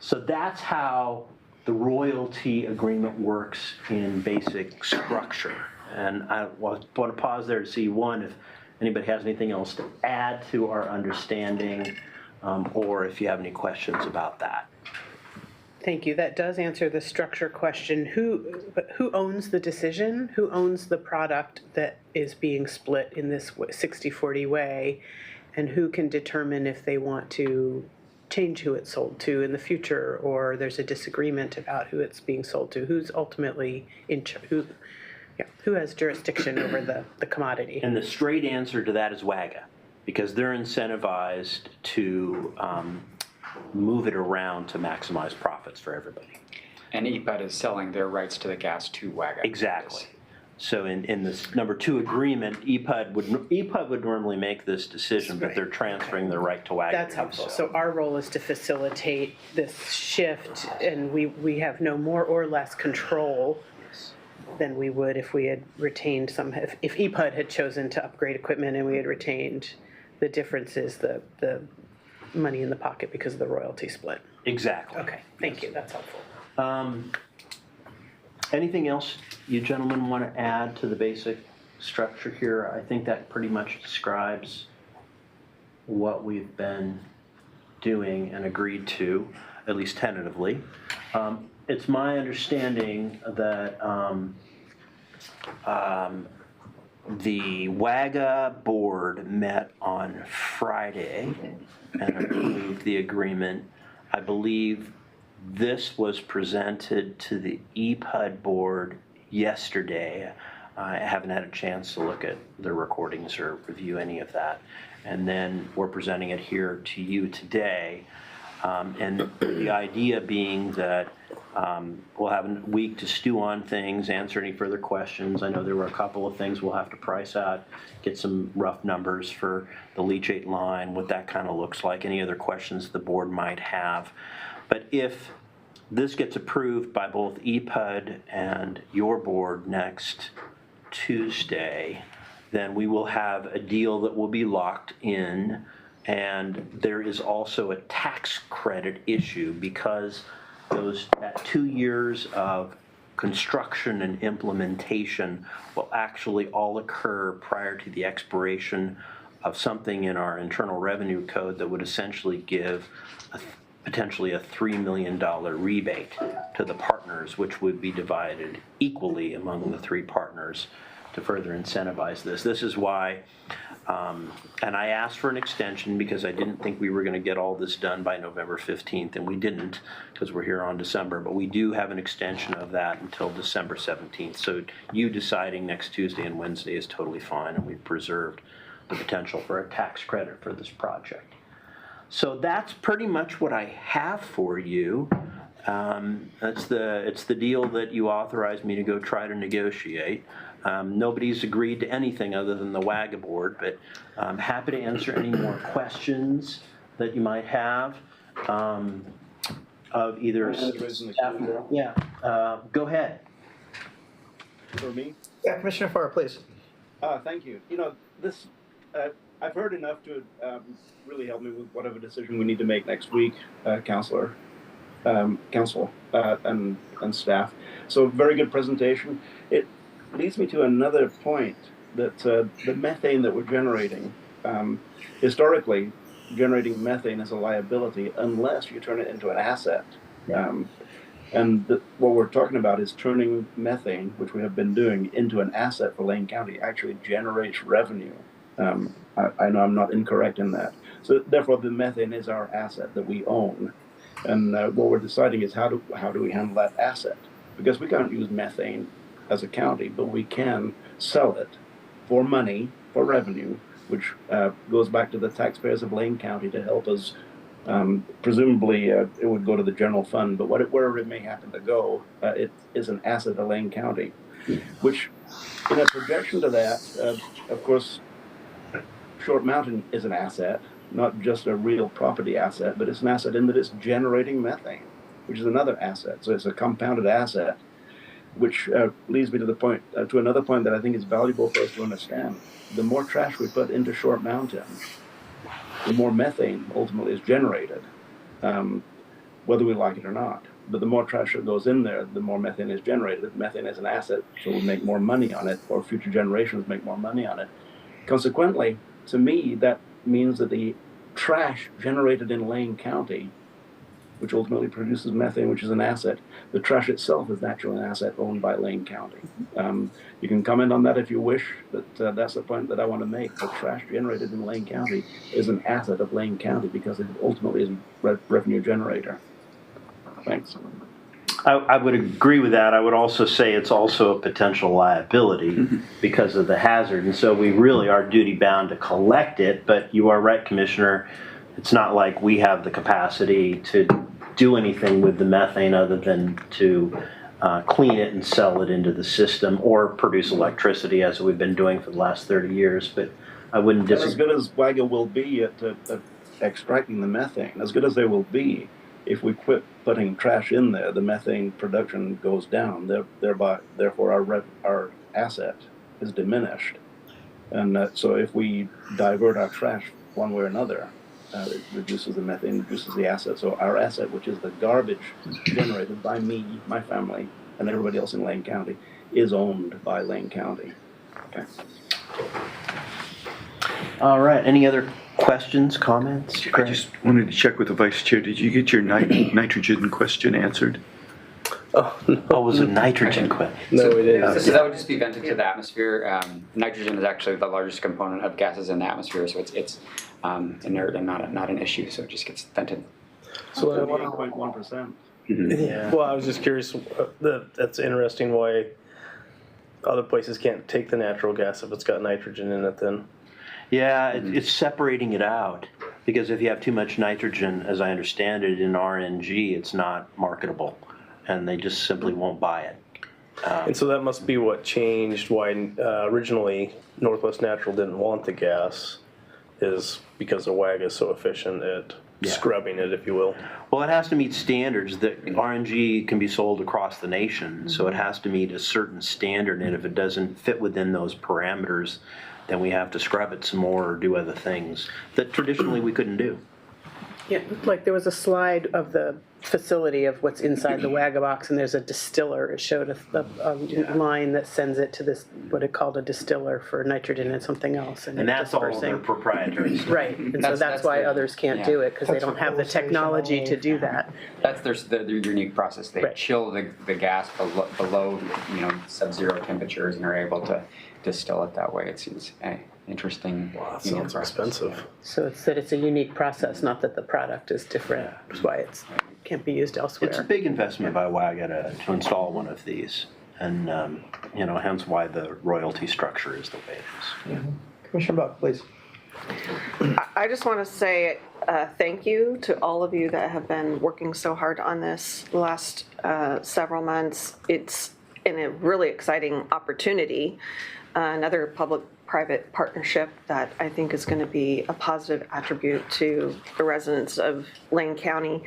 So that's how the royalty agreement works in basic structure. And I want to pause there to see, one, if anybody has anything else to add to our understanding, or if you have any questions about that. Thank you. That does answer the structure question. Who owns the decision? Who owns the product that is being split in this 60-40 way? And who can determine if they want to change who it's sold to in the future, or there's a disagreement about who it's being sold to? Who's ultimately in charge? Who has jurisdiction over the commodity? And the straight answer to that is WAGA, because they're incentivized to move it around to maximize profits for everybody. And EPUD is selling their rights to the gas to WAGA. Exactly. So in this number 2 agreement, EPUD would normally make this decision, but they're transferring their right to WAGA. That's helpful. So our role is to facilitate this shift, and we have no more or less control than we would if we had retained some. If EPUD had chosen to upgrade equipment and we had retained the differences, the money in the pocket because of the royalty split. Exactly. Okay, thank you. That's helpful. Anything else you gentlemen want to add to the basic structure here? I think that pretty much describes what we've been doing and agreed to, at least tentatively. It's my understanding that the WAGA board met on Friday and approved the agreement. I believe this was presented to the EPUD board yesterday. I haven't had a chance to look at the recordings or review any of that. And then we're presenting it here to you today. And the idea being that we'll have a week to stew on things, answer any further questions. I know there were a couple of things we'll have to price out, get some rough numbers for the leachate line, what that kind of looks like, any other questions the board might have. But if this gets approved by both EPUD and your board next Tuesday, then we will have a deal that will be locked in And there is also a tax credit issue because that 2 years of construction and implementation will actually all occur prior to the expiration of something in our Internal Revenue Code that would essentially give potentially a $3 million rebate to the partners, which would be divided equally among the 3 partners to further incentivize this. This is why, and I asked for an extension because I didn't think we were going to get all this done by November 15th, and we didn't because we're here on December, but we do have an extension of that until December 17th. So you deciding next Tuesday and Wednesday is totally fine, and we've preserved the potential for a tax credit for this project. So that's pretty much what I have for you. It's the deal that you authorized me to go try to negotiate. Nobody's agreed to anything other than the WAGA board, but I'm happy to answer any more questions that you might have of either staff. Yeah, go ahead. For me? Yeah, Commissioner Farr, please. Thank you. You know, this, I've heard enough to really help me with whatever decision we need to make next week, council, and staff. So very good presentation. It leads me to another point that the methane that we're generating, historically, generating methane is a liability unless you turn it into an asset. What we're talking about is turning methane, which we have been doing, into an asset for Lane County. Actually generates revenue. I know I'm not incorrect in that. So therefore, the methane is our asset that we own, and what we're deciding is how do we handle that asset? Because we can't use methane as a county, but we can sell it for money, for revenue, which goes back to the taxpayers of Lane County to help us. Presumably, it would go to the general fund, but wherever it may happen to go, it is an asset of Lane County, which, in a projection to that, of course, Short Mountain is an asset, not just a real property asset, but it's an asset in that it's generating methane, which is another asset. So it's a compounded asset, which leads me to the point, to another point that I think is valuable for us to understand. The more trash we put into Short Mountain, the more methane ultimately is generated, whether we like it or not. But the more trash that goes in there, the more methane is generated. Methane is an asset, so we'll make more money on it, or future generations make more money on it. Consequently, to me, that means that the trash generated in Lane County, which ultimately produces methane, which is an asset, the trash itself is actually an asset owned by Lane County. You can comment on that if you wish, but that's the point that I want to make. The trash generated in Lane County is an asset of Lane County because it ultimately is a revenue generator. Thanks. I would agree with that. I would also say it's also a potential liability because of the hazard. And so we really are duty bound to collect it. But you are right, Commissioner. It's not like we have the capacity to do anything with the methane other than to clean it and sell it into the system or produce electricity as we've been doing for the last 30 years. But I wouldn't disagree. As good as WAGA will be at extracting the methane, as good as they will be, if we quit putting trash in there, the methane production goes down. Therefore, our asset is diminished. And so if we divert our trash one way or another, it reduces the methane, reduces the asset. So our asset, which is the garbage generated by me, my family, and everybody else in Lane County, is owned by Lane County. Okay. All right. Any other questions, comments? I just wanted to check with the vice chair. Did you get your nitrogen question answered? Oh, was it nitrogen question? No, we didn't. So that would just be vented to the atmosphere. Nitrogen is actually the largest component of gases in the atmosphere, so it's inert and not an issue. So it just gets vented. So 8.1%. Yeah. Well, I was just curious. That's interesting. Why other places can't take the natural gas if it's got nitrogen in it? Then. Yeah, it's separating it out because if you have too much nitrogen, as I understand it, in RNG, it's not marketable, and they just simply won't buy it. And so that must be what changed why originally Northwest Natural didn't want the gas, is because the WAG is so efficient at scrubbing it, if you will. Well, it has to meet standards. That RNG can be sold across the nation, so it has to meet a certain standard, and if it doesn't fit within those parameters, then we have to scrub it some more or do other things that traditionally we couldn't do. Yeah, like there was a slide of the facility of what's inside the Wagga box, and there's a distiller. It showed a line that sends it to this, what it called a distiller for nitrogen and something else. And that's all their dispersing. proprietary stuff. Right, and so That's that's why the- others can't yeah. do it, because they don't have the technology to do that. That's their unique process. They Right. chill the gas below sub-zero temperatures and are able to distill it that way. It's an interesting. That unique sounds process. expensive. So it's that it's a unique process, not that the product is different. That's why it can't be used elsewhere. It's a big investment by Wagga to install one of these, and hence why the royalty structure is the way it is. Commissioner Buck, please. I just want to say thank you to all of you that have been working so hard on this the last several months. It's in a really exciting opportunity, another public-private partnership that I think is going to be a positive attribute to the residents of Lane County.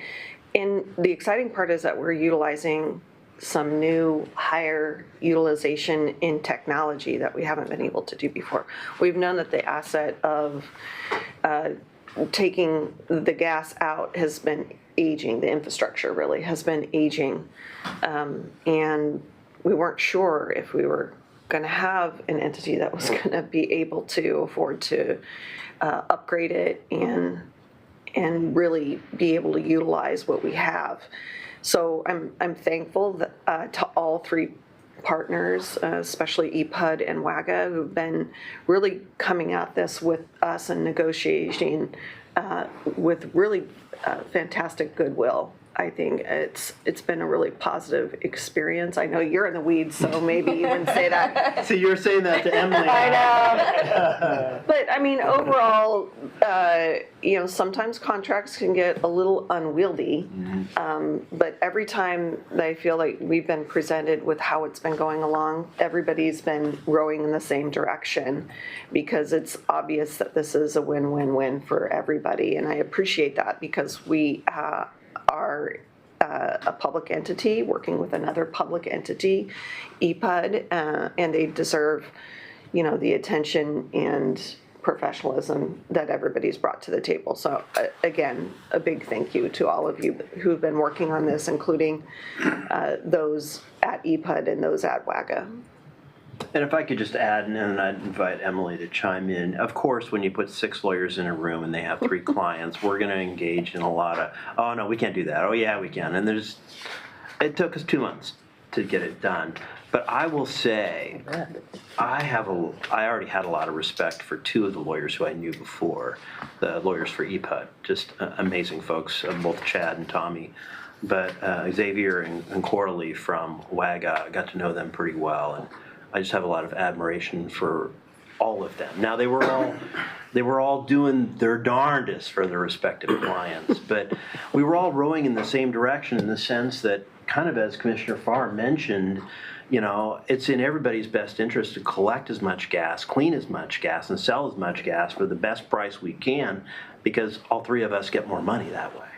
And the exciting part is that we're utilizing some new higher utilization in technology that we haven't been able to do before. We've known that the asset of taking the gas out has been aging, the infrastructure really has been aging. And we weren't sure if we were going to have an entity that was going to be able to afford to upgrade it and really be able to utilize what we have. So I'm thankful that, to all three partners, especially EPUD and Wagga, who've been really coming at this with us and negotiating with really fantastic goodwill. I think it's been a really positive experience. I know you're in the weeds, so maybe you wouldn't say that. So you're saying that to Emily. I know. But I mean, overall, sometimes contracts can get a little unwieldy. But every time that I feel like we've been presented with how it's been going along, everybody's been rowing in the same direction, because it's obvious that this is a win-win-win for everybody. And I appreciate that, because we are a public entity working with another public entity, EPUD, and they deserve, the attention and professionalism that everybody's brought to the table. So again, a big thank you to all of you who've been working on this, including those at EPUD and those at Wagga. And if I could just add, and then I'd invite Emily to chime in. Of course, when you put 6 lawyers in a room and they have 3 clients, we're going to engage in a lot of, oh no, we can't do that. Oh yeah, we can. And it took us 2 months to get it done. But I will say, I already had a lot of respect for 2 of the lawyers who I knew before, the lawyers for EPUD, just amazing folks, both Chad and Tommy. But Xavier and Coralie from Wagga, I got to know them pretty well, and I just have a lot of admiration for all of them. Now, they were all doing their darndest for their respective clients, but we were all rowing in the same direction, in the sense that, kind of as Commissioner Farr mentioned, it's in everybody's best interest to collect as much gas, clean as much gas, and sell as much gas for the best price we can, because all 3 of us get more money that way.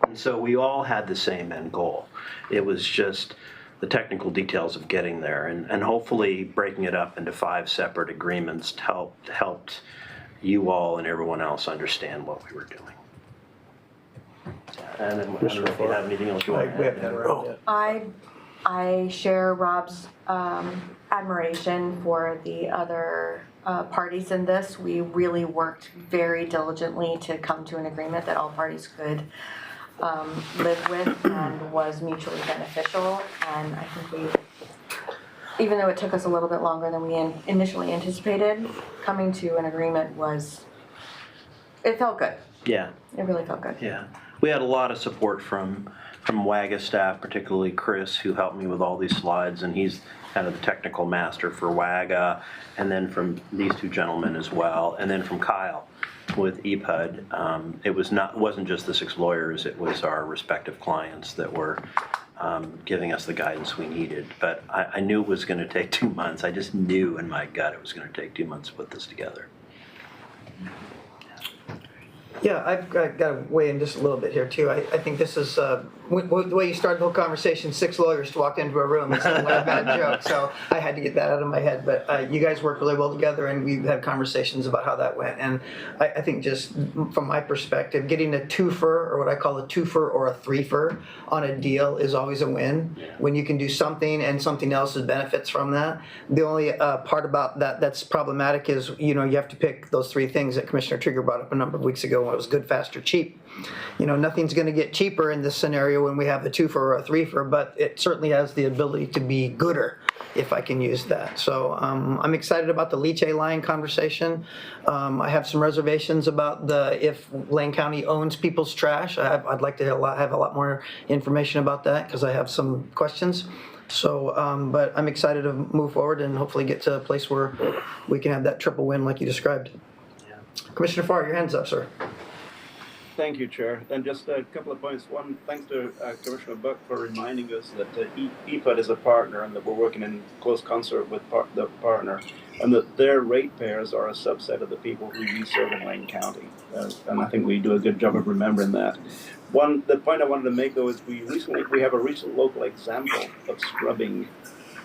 And so we all had the same end goal. It was just the technical details of getting there, and hopefully breaking it up into 5 separate agreements helped you all and everyone else understand what we were doing. And I don't know if you have anything else you want to add. I share Rob's admiration for the other parties in this. We really worked very diligently to come to an agreement that all parties could live with and was mutually beneficial. And I think even though it took us a little bit longer than we initially anticipated, coming to an agreement it felt good. Yeah. It really felt good. Yeah, we had a lot of support from Wagga staff, particularly Chris, who helped me with all these slides, and he's kind of the technical master for Wagga, and then from these 2 gentlemen as well, and then from Kyle with EPUD. It wasn't just the 6 lawyers; it was our respective clients that were giving us the guidance we needed. But I knew it was going to take 2 months. I just knew in my gut it was going to take 2 months to put this together. Yeah, I've got to weigh in just a little bit here too. I think this is, the way you started the whole conversation, 6 lawyers walked into a room. It's not a bad joke, so I had to get that out of my head. But you guys work really well together, and we've had conversations about how that went. And I think just from my perspective, getting a twofer, or what I call a twofer or a threefer on a deal is always a win. When you can do something and something else benefits from that. The only part about that that's problematic is, you have to pick those 3 things that Commissioner Trigger brought up a number of weeks ago when it was good, fast, or cheap. Nothing's going to get cheaper in this scenario when we have a twofer or a threefer, but it certainly has the ability to be gooder, if I can use that. So I'm excited about the leachate line conversation. I have some reservations about if Lane County owns people's trash. I'd like to have a lot more information about that because I have some questions. So, but I'm excited to move forward and hopefully get to a place where we can have that triple win like you described. Commissioner Farr, your hand's up, sir. Thank you, Chair. And just a couple of points. One, thanks to Commissioner Buck for reminding us that EPUD is a partner and that we're working in close concert with the partner, and that their ratepayers are a subset of the people who we serve in Lane County. And I think we do a good job of remembering that. The point I wanted to make, though, is we have a recent local example of scrubbing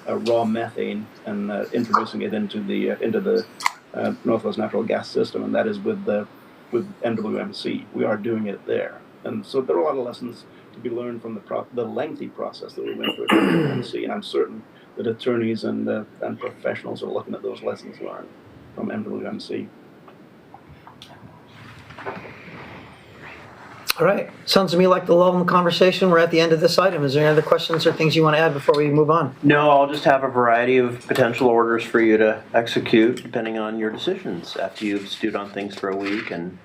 raw methane and introducing it into the Northwest Natural Gas System, and that is with NWMC. We are doing it there. And so there are a lot of lessons to be learned from the lengthy process that we went through at NWMC, and I'm certain that attorneys and professionals are looking at those lessons learned from NWMC. All right. Sounds to me like the lull in the conversation. We're at the end of this item. Is there any other questions or things you want to add before we move on? No, I'll just have a variety of potential orders for you to execute depending on your decisions after you've stewed on things for a week and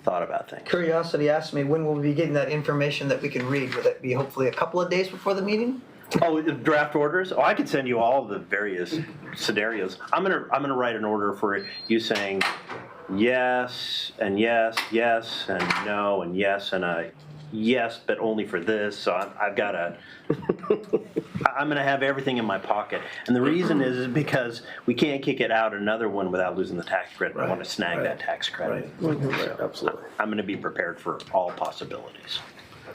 thought about things. Curiosity asked me, when will we be getting that information that we can read? Will it be hopefully a couple of days before the meeting? Oh, the draft orders? Oh, I could send you all the various scenarios. I'm gonna write an order for you saying yes and yes, yes and no and yes and a yes, but only for this. So I'm gonna have everything in my pocket. And the reason is because we can't kick it out another one without losing the tax credit. I want to snag that tax credit. Absolutely. I'm gonna be prepared for all possibilities.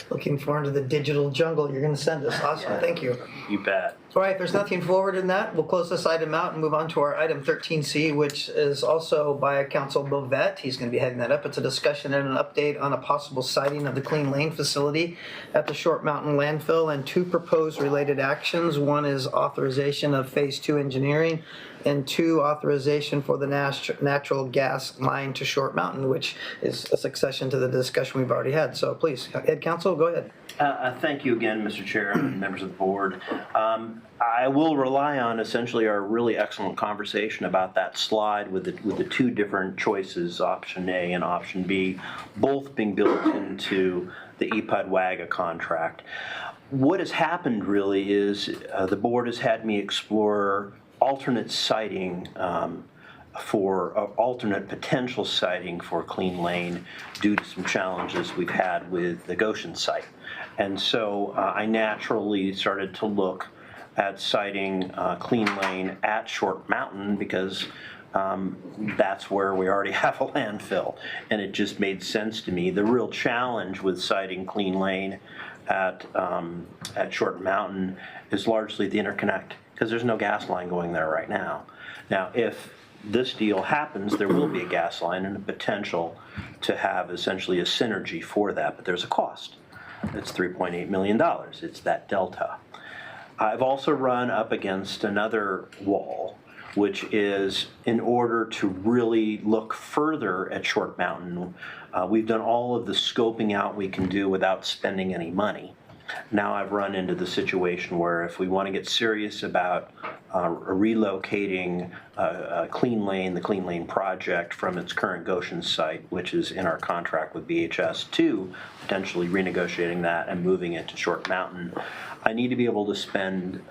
Looking forward to the digital jungle you're going to send us. Awesome. Thank you. You bet. All right, if there's nothing forward in that, we'll close this item out and move on to our item 13C, which is also by Council Bovet. He's going to be heading that up. It's a discussion and an update on a possible siting of the Clean Lane facility at the Short Mountain landfill and 2 proposed related actions. One is authorization of Phase 2 engineering, and 2, authorization for the natural gas line to Short Mountain, which is a succession to the discussion we've already had. So please, Head Council, go ahead. Thank you again, Mr. Chair and members of the board. I will rely on essentially our really excellent conversation about that slide with the 2 different choices, option A and option B, both being built into the EPUD-WAGA contract. What has happened really is the board has had me explore alternate siting for alternate potential siting for Clean Lane due to some challenges we've had with the Goshen site. And so I naturally started to look at siting Clean Lane at Short Mountain because that's where we already have a landfill, and it just made sense to me. The real challenge with siting Clean Lane at Short Mountain is largely the interconnect, because there's no gas line going there right now. Now, if this deal happens, there will be a gas line and a potential to have essentially a synergy for that, but there's a cost. It's $3.8 million. It's that delta. I've also run up against another wall, which is in order to really look further at Short Mountain, we've done all of the scoping out we can do without spending any money. Now I've run into the situation where if we want to get serious about relocating Clean Lane, the Clean Lane project from its current Goshen site, which is in our contract with BHS, to potentially renegotiating that and moving it to Short Mountain, I need to be able to spend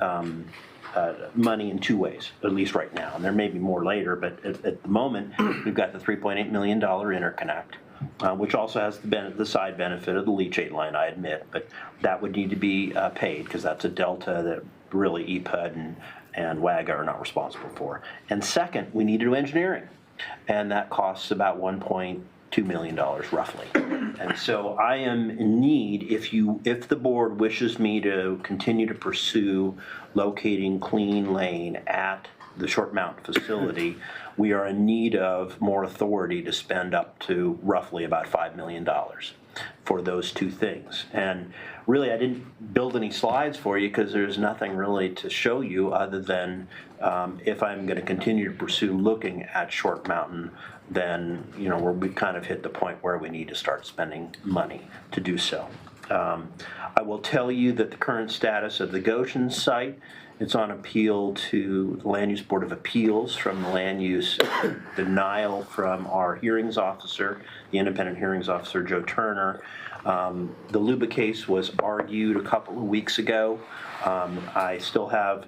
money in 2 ways, at least right now. And there may be more later, but at the moment, we've got the $3.8 million interconnect. Which also has the side benefit of the leachate line, I admit, but that would need to be paid because that's a delta that really EPUD and WAGA are not responsible for. And second, we need to do engineering, and that costs about $1.2 $2 million roughly. And so I am in need, if the board wishes me to continue to pursue locating Clean Lane at the Short Mountain facility, we are in need of more authority to spend up to roughly about $5 million for those two things. And really, I didn't build any slides for you because there's nothing really to show you other than if I'm going to continue to pursue looking at Short Mountain, then we've kind of hit the point where we need to start spending money to do so. I will tell you that the current status of the Goshen site, it's on appeal to the Land Use Board of Appeals from the land use denial from our hearings officer, the independent hearings officer, Joe Turner. The Luba case was argued a couple of weeks ago. I still have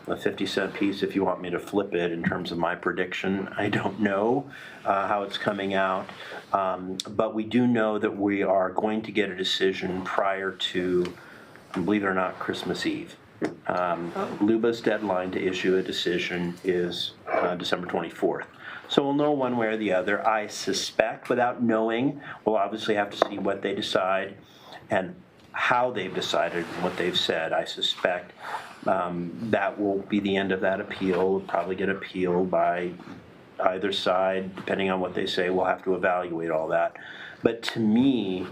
a 50-cent piece if you want me to flip it in terms of my prediction. I don't know how it's coming out, but we do know that we are going to get a decision prior to, believe it or not, Christmas Eve. Luba's deadline to issue a decision is December 24th. So we'll know one way or the other. I suspect, without knowing, we'll obviously have to see what they decide and how they've decided and what they've said. I suspect that will be the end of that appeal. It'll probably get appealed by either side. Depending on what they say, we'll have to evaluate all that. But to me,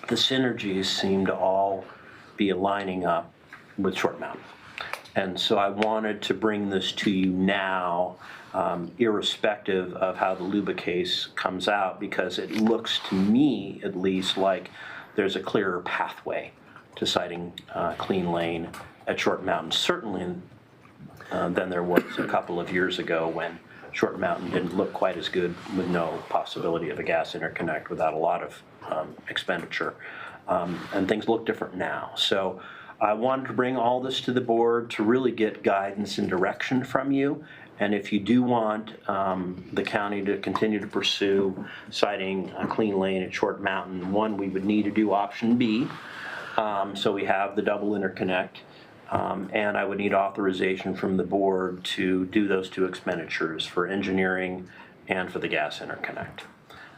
the synergies seem to all be aligning up with Short Mountain. And so I wanted to bring this to you now, irrespective of how the Luba case comes out, because it looks to me, at least, like there's a clearer pathway to citing Clean Lane at Short Mountain, certainly than there was a couple of years ago when Short Mountain didn't look quite as good with no possibility of a gas interconnect without a lot of expenditure. And things look different now. So I wanted to bring all this to the board to really get guidance and direction from you. And if you do want the county to continue to pursue citing a Clean Lane at Short Mountain, one, we would need to do option B. So we have the double interconnect. And I would need authorization from the board to do those two expenditures for engineering and for the gas interconnect.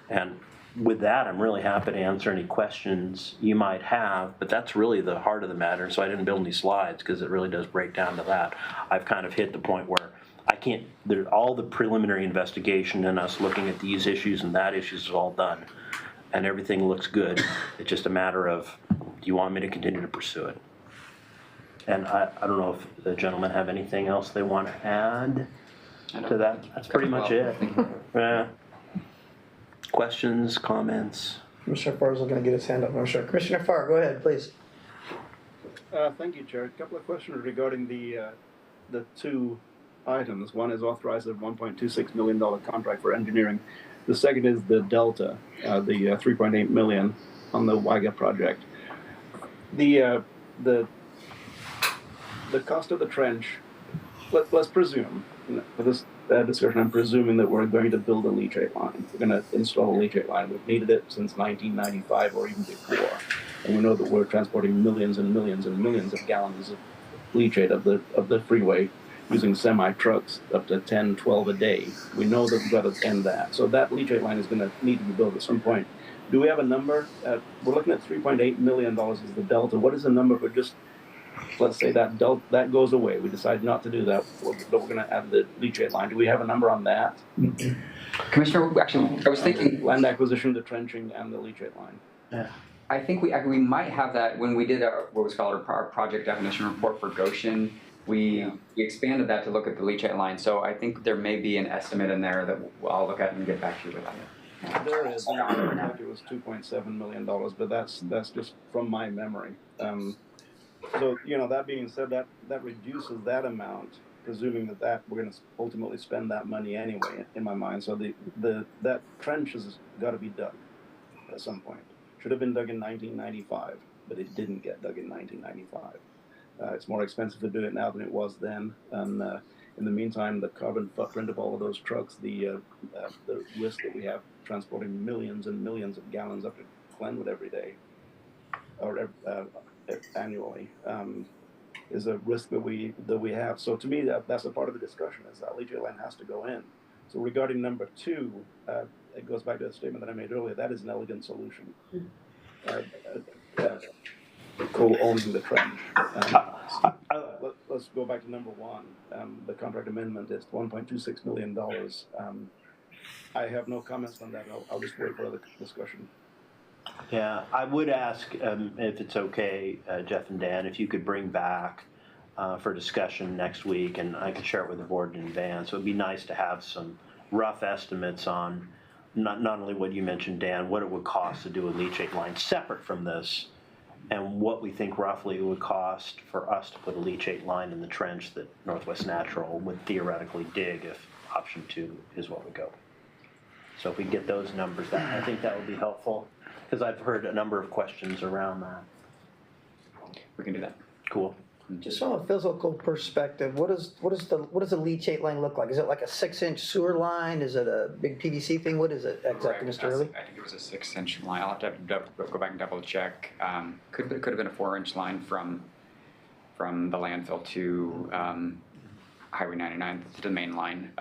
And with that, I'm really happy to answer any questions you might have, but that's really the heart of the matter. So I didn't build any slides because it really does break down to that. I've kind of hit the point where I can't, all the preliminary investigation and us looking at these issues and that issues is all done. And everything looks good. It's just a matter of, do you want me to continue to pursue it? And I don't know if the gentlemen have anything else they want to add to that. That's pretty much it. Questions, comments? Commissioner Farr is going to get his hand up, I'm sure. Commissioner Farr, go ahead, please. Thank you, Chair. A couple of questions regarding the two items. One is authorize a $1.26 million contract for engineering. The second is the delta, the $3.8 million on the WIGA project. The cost of the trench, let's presume, for this discussion, I'm presuming that we're going to build a leachate line. We're going to install a leachate line. We've needed it since 1995 or even before. And we know that we're transporting millions and millions and millions of gallons of leachate of the freeway using semi-trucks up to 10, 12 a day. We know that we've got to end that. So that leachate line is going to need to be built at some point. Do we have a number? We're looking at $3.8 million as the delta. What is the number for just, let's say that goes away. We decide not to do that, but we're going to add the leachate line. Do we have a number on that? Commissioner, actually, I was thinking, Land acquisition, the trenching, and the leachate line. Yeah. I think we might have that when we did what was called our project definition report for Goshen. We expanded that to look at the leachate line. So I think there may be an estimate in there that I'll look at and get back to you with that. There is. I think it was $2.7 million, but that's just from my memory. So, that being said, that reduces that amount, presuming that we're going to ultimately spend that money anyway, in my mind. So that trench has got to be dug at some point. Should have been dug in 1995, but it didn't get dug in 1995. It's more expensive to do it now than it was then. And in the meantime, the carbon footprint of all of those trucks, the risk that we have transporting millions and millions of gallons up to Glenwood every day, or annually, is a risk that we have. So to me, that's a part of the discussion, is that leachate line has to go in. So regarding number two, it goes back to the statement that I made earlier, that is an elegant solution. Co-owning the trench. Let's go back to number one. The contract amendment is $1.26 million. I have no comments on that. I'll just wait for the discussion. Yeah, I would ask, if it's okay, Jeff and Dan, if you could bring back for discussion next week, and I can share it with the board in advance. It would be nice to have some rough estimates on not only what you mentioned, Dan, what it would cost to do a leachate line separate from this, and what we think roughly it would cost for us to put a leachate line in the trench that Northwest Natural would theoretically dig if option 2 is what we go. So if we get those numbers, I think that would be helpful, because I've heard a number of questions around that. We can do that. Cool. Just from a physical perspective, what does the leachate line look like? Is it like a 6-inch sewer line? Is it a big PVC thing? What is it exactly, Mr. Early? I think it was a 6-inch line. I'll have to go back and double check. Could have been a 4-inch line from the landfill to Highway 99 to the main line,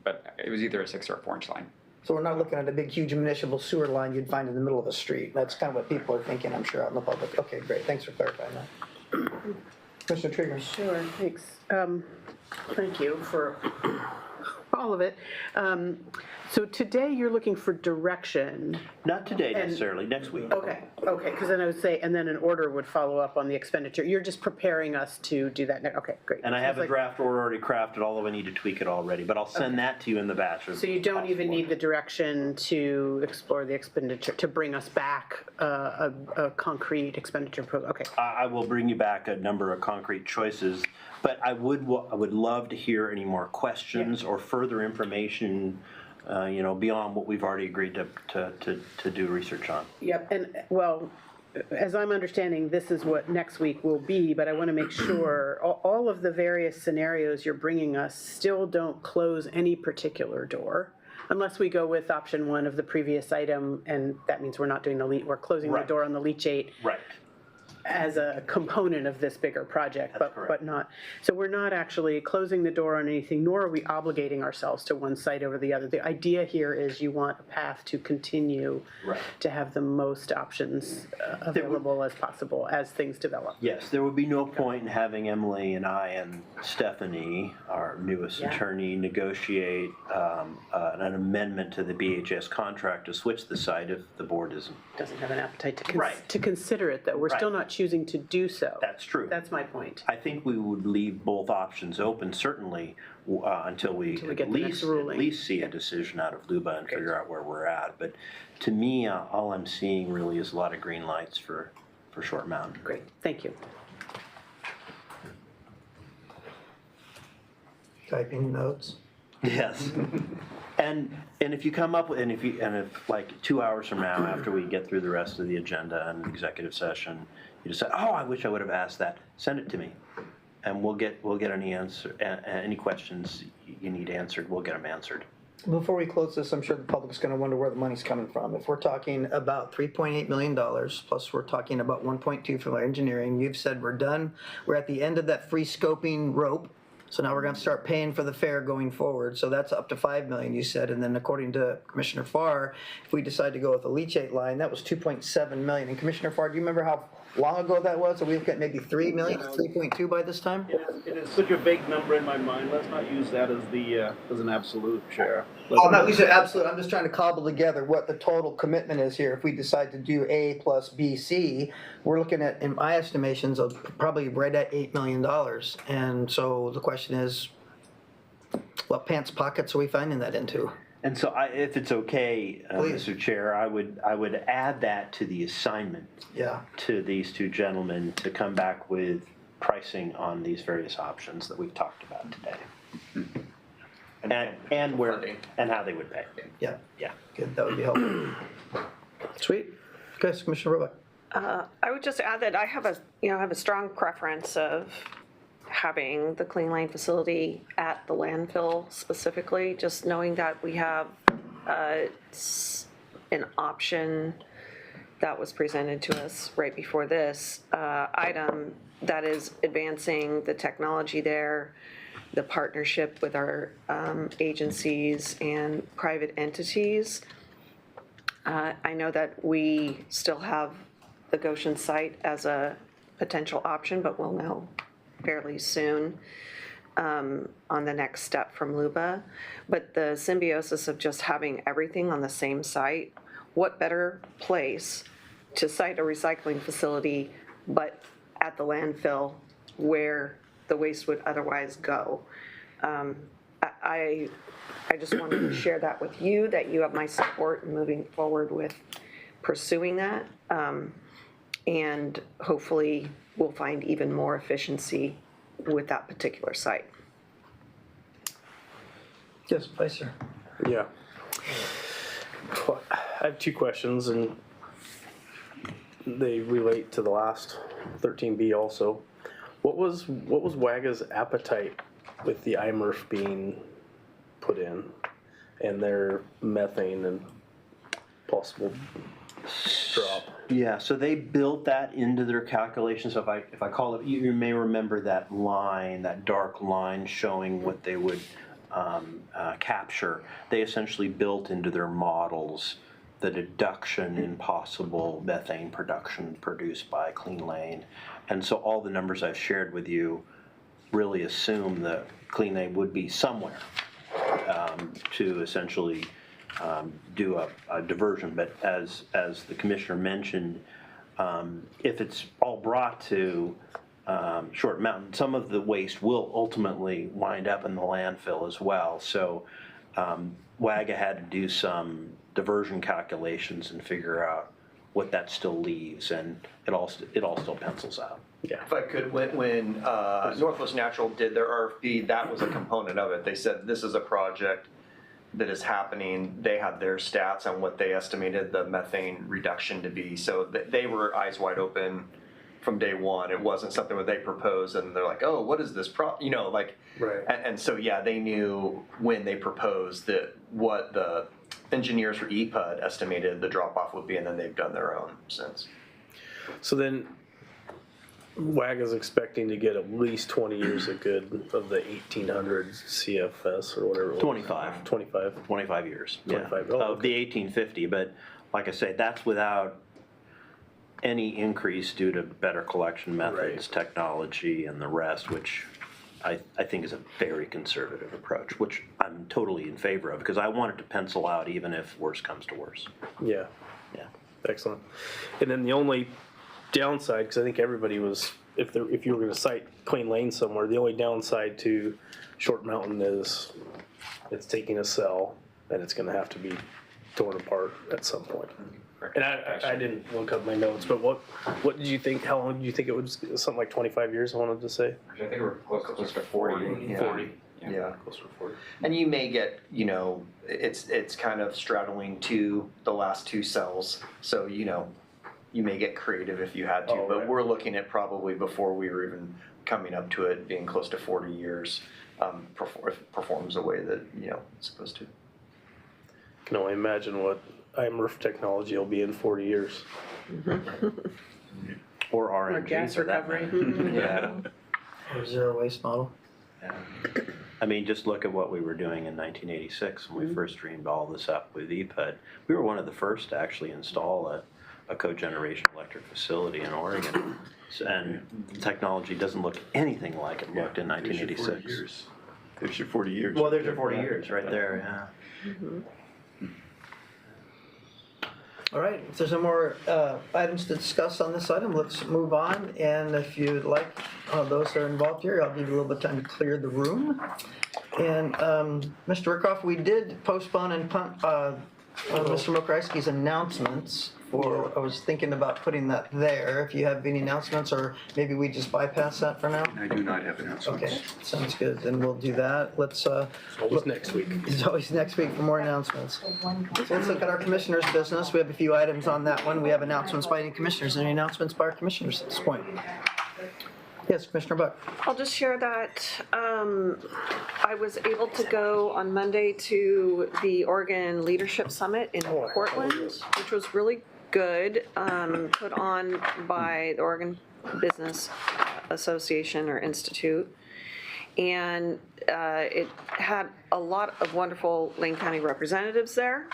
but it was either a 6 or a 4-inch line. So we're not looking at a big, huge municipal sewer line you'd find in the middle of a street. That's kind of what people are thinking, I'm sure, out in the public. Okay, great. Thanks for clarifying that. Commissioner Trigger. Sure, thanks. Thank you for all of it. So today you're looking for direction. Not today necessarily, next week. Okay, because then I would say, and then an order would follow up on the expenditure. You're just preparing us to do that. Okay, great. And I have Sounds a like- draft order already crafted, although I need to tweak it already, but I'll send that to you in the batch. So you don't even need the direction to explore the expenditure, to bring us back a concrete expenditure program. Okay. I will bring you back a number of concrete choices, but I would love to hear any more questions or further information, beyond what we've already agreed to do research on. Yep, and well, as I'm understanding, this is what next week will be, but I want to make sure all of the various scenarios you're bringing us still don't close any particular door, unless we go with option 1 of the previous item, and that means we're not doing we're closing the Right. door on the leachate Right. as a component of this bigger project, That's but correct. not. So we're not actually closing the door on anything, nor are we obligating ourselves to one site over the other. The idea here is you want a path to continue Right. to have the most options available as possible as things develop. Yes, there would be no point in having Emily and I and Stephanie, our newest attorney, negotiate an amendment to the BHS contract to switch the site if the board isn't. Doesn't have an appetite to Right. to consider it, though. We're still Right. not choosing to do so. That's true. That's my point. I think we would leave both options open, certainly, until we Until we at get the next ruling. least see a decision out of LUBA and figure out where we're at. But to me, all I'm seeing really is a lot of green lights for Short Mountain. Great, thank you. Typing notes. Yes. And if you come up with, and if like 2 hours from now, after we get through the rest of the agenda and executive session, you decide, oh, I wish I would have asked that, send it to me. And we'll get any answer, any questions you need answered, we'll get them answered. Before we close this, I'm sure the public's going to wonder where the money's coming from. If we're talking about $3.8 million, plus we're talking about 1.2 from our engineering, you've said we're done. We're at the end of that free scoping rope. So now we're going to start paying for the fair going forward. So that's up to $5 million, you said. And then according to Commissioner Farr, if we decide to go with a leachate line, that was $2.7 million. And Commissioner Farr, do you remember how long ago that was? So we've got maybe $3 million, 3.2 by this time? It is such a big number in my mind. Let's not use that as as an absolute, Chair. Oh, no, these are absolute. I'm just trying to cobble together what the total commitment is here. If we decide to do A plus B, C, we're looking at, in my estimations, of probably right at $8 million. And so the question is, what pants pockets are we finding that into? And so if it's okay, Please. Mr. Chair, I would add that to the assignment Yeah. to these two gentlemen to come back with pricing on these various options that we've talked about today. And where, and how they would pay. Yeah. Yeah. Good, that would be helpful. Sweet. Okay, so Commissioner Roebuck. I would just add that I have a strong preference of having the Clean Lane facility at the landfill specifically, just knowing that we have an option that was presented to us right before this item that is advancing the technology there, the partnership with our agencies and private entities, I know that we still have the Goshen site as a potential option, but we'll know fairly soon on the next step from LUBA. But the symbiosis of just having everything on the same site, what better place to site a recycling facility, but at the landfill where the waste would otherwise go? I just wanted to share that with you, that you have my support in moving forward with pursuing that. And hopefully we'll find even more efficiency with that particular site. Yes, Vice Chair. Yeah. Well, I have two questions, and they relate to the last 13B also. What was WAGA's appetite with the IMRF being put in, and their methane and possible drop? Yeah, so they built that into their calculations. So if I call it, you may remember that line, that dark line showing what they would capture. They essentially built into their models the deduction in possible methane production produced by Clean Lane. And so all the numbers I've shared with you really assume that Clean Lane would be somewhere to essentially do a diversion. But as the commissioner mentioned, if it's all brought to Short Mountain, some of the waste will ultimately wind up in the landfill as well. So WAGA had to do some diversion calculations and figure out what that still leaves, and it all still pencils out. Yeah. If I could, when Northwest Natural did their RFP, that was a component of it. They said this is a project that is happening. They had their stats on what they estimated the methane reduction to be. So they were eyes wide open from day one. It wasn't something where they proposed and they're like, oh, what is this right. And so, yeah, they knew when they proposed that what the engineers for EPUD estimated the drop off would be, and then they've done their own since. So then WAGA's expecting to get at least 20 years of good of the 1800 CFS or whatever it was. 25. 25. 25 years. 25. Yeah, Oh, of the 1850, but like I say, that's without any increase due to better collection methods, technology, and the rest, which I think is a very conservative approach, which I'm totally in favor of, because I want it to pencil out even if worse comes to worse. Yeah. Yeah. Excellent. And then the only downside, because I think everybody was, if you were going to cite Clean Lane somewhere, the only downside to Short Mountain is it's taking a cell and it's going to have to be torn apart at some point. And I didn't look up my notes, but what did you think? How long do you think it was? Something like 25 years, I wanted to say. I think we're close to 40. 40. Yeah. Closer to 40. And you may get, it's kind of straddling to the last two cells. So, you may get creative if you had to, but right. we're looking at probably before we were even coming up to it being close to 40 years, performs the way that, it's supposed to. Can only imagine what IMRF technology will be in 40 years. Or RNG Or gas for that recovery. matter. Yeah. Or zero waste model. I mean, just look at what we were doing in 1986 when we first dreamed all this up with EPUD. We were one of the first to actually install a cogeneration electric facility in Oregon. And the technology doesn't look anything like it looked in 1986. There's your 40 years. Well, there's your 40 years right there, yeah. All right, if there's no more items to discuss on this item, let's move on. And if you'd like, those that are involved here, I'll give you a little bit of time to clear the room. And Mr. Rickoff, we did postpone and punt Mr. Mokryski's announcements. I was thinking about putting that there. If you have any announcements, or maybe we just bypass that for now? I do not have announcements. Okay, sounds good. Then we'll do that. Let's. Always next week. It's always next week for more announcements. So let's look at our commissioners' business. We have a few items on that one. We have announcements by any commissioners. Any announcements by our commissioners at this point? Yes, Commissioner Buck. I'll just share that I was able to go on Monday to the Oregon Leadership Summit in Portland, which was really good, put on by the Oregon Business Association or Institute. And it had a lot of wonderful Lane County representatives there.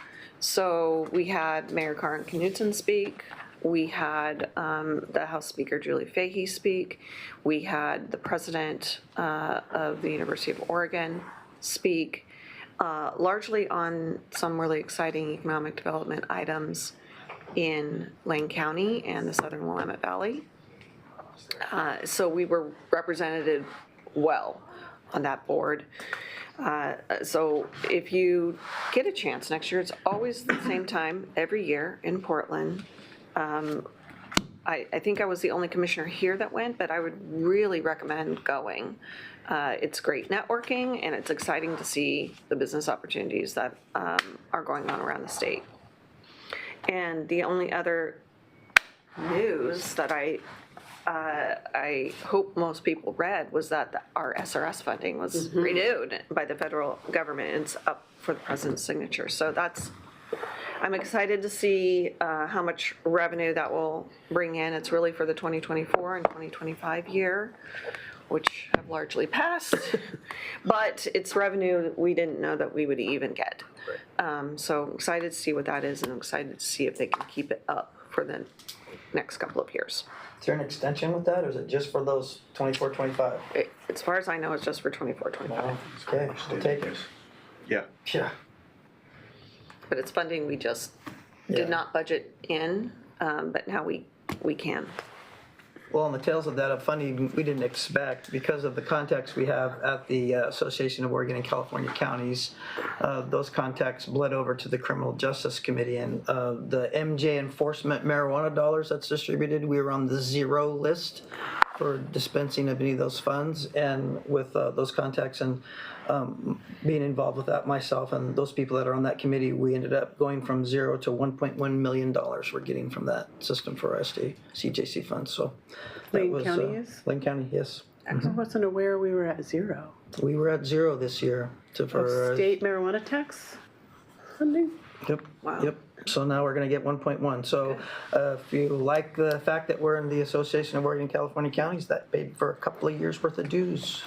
So we had Mayor Karen Knudsen speak. We had the House Speaker Julie Fahey speak. We had the president of the University of Oregon speak, largely on some really exciting economic development items in Lane County and the Southern Willamette Valley. So we were represented well on that board. So if you get a chance next year, it's always the same time every year in Portland. I think I was the only commissioner here that went, but I would really recommend going. It's great networking, and it's exciting to see the business opportunities that are going on around the state. And the only other news that I hope most people read was that our SRS funding was renewed by the federal government, and it's up for the president's signature. So I'm excited to see how much revenue that will bring in. It's really for the 2024 and 2025 year, which have largely passed, but it's revenue we didn't know that we would even get. So I'm excited to see what that is, and I'm excited to see if they can keep it up for the next couple of years. Is there an extension with that, or is it just for those 24, 25? As far as I know, it's just for 24, 25. Okay, we'll take it. Yeah. Yeah. But it's funding we just did not budget in, but now we can. Well, on the tails of that, of funding we didn't expect because of the contacts we have at the Association of Oregon and California Counties. Those contacts bled over to the Criminal Justice Committee, and the MJ enforcement marijuana dollars that's distributed, we were on the 0 list for dispensing of any of those funds. And with those contacts and being involved with that myself and those people that are on that committee, we ended up going from 0 to $1.1 million we're getting from that system for our CJC funds. So that Lane was, County is? Lane County, yes. I wasn't aware we were at 0. We were at 0 this year for State marijuana tax funding? Yep. Wow. Yep. So now we're going to get 1.1. So if you like the fact that we're in the Association of Oregon and California Counties, that paid for a couple of years worth of dues.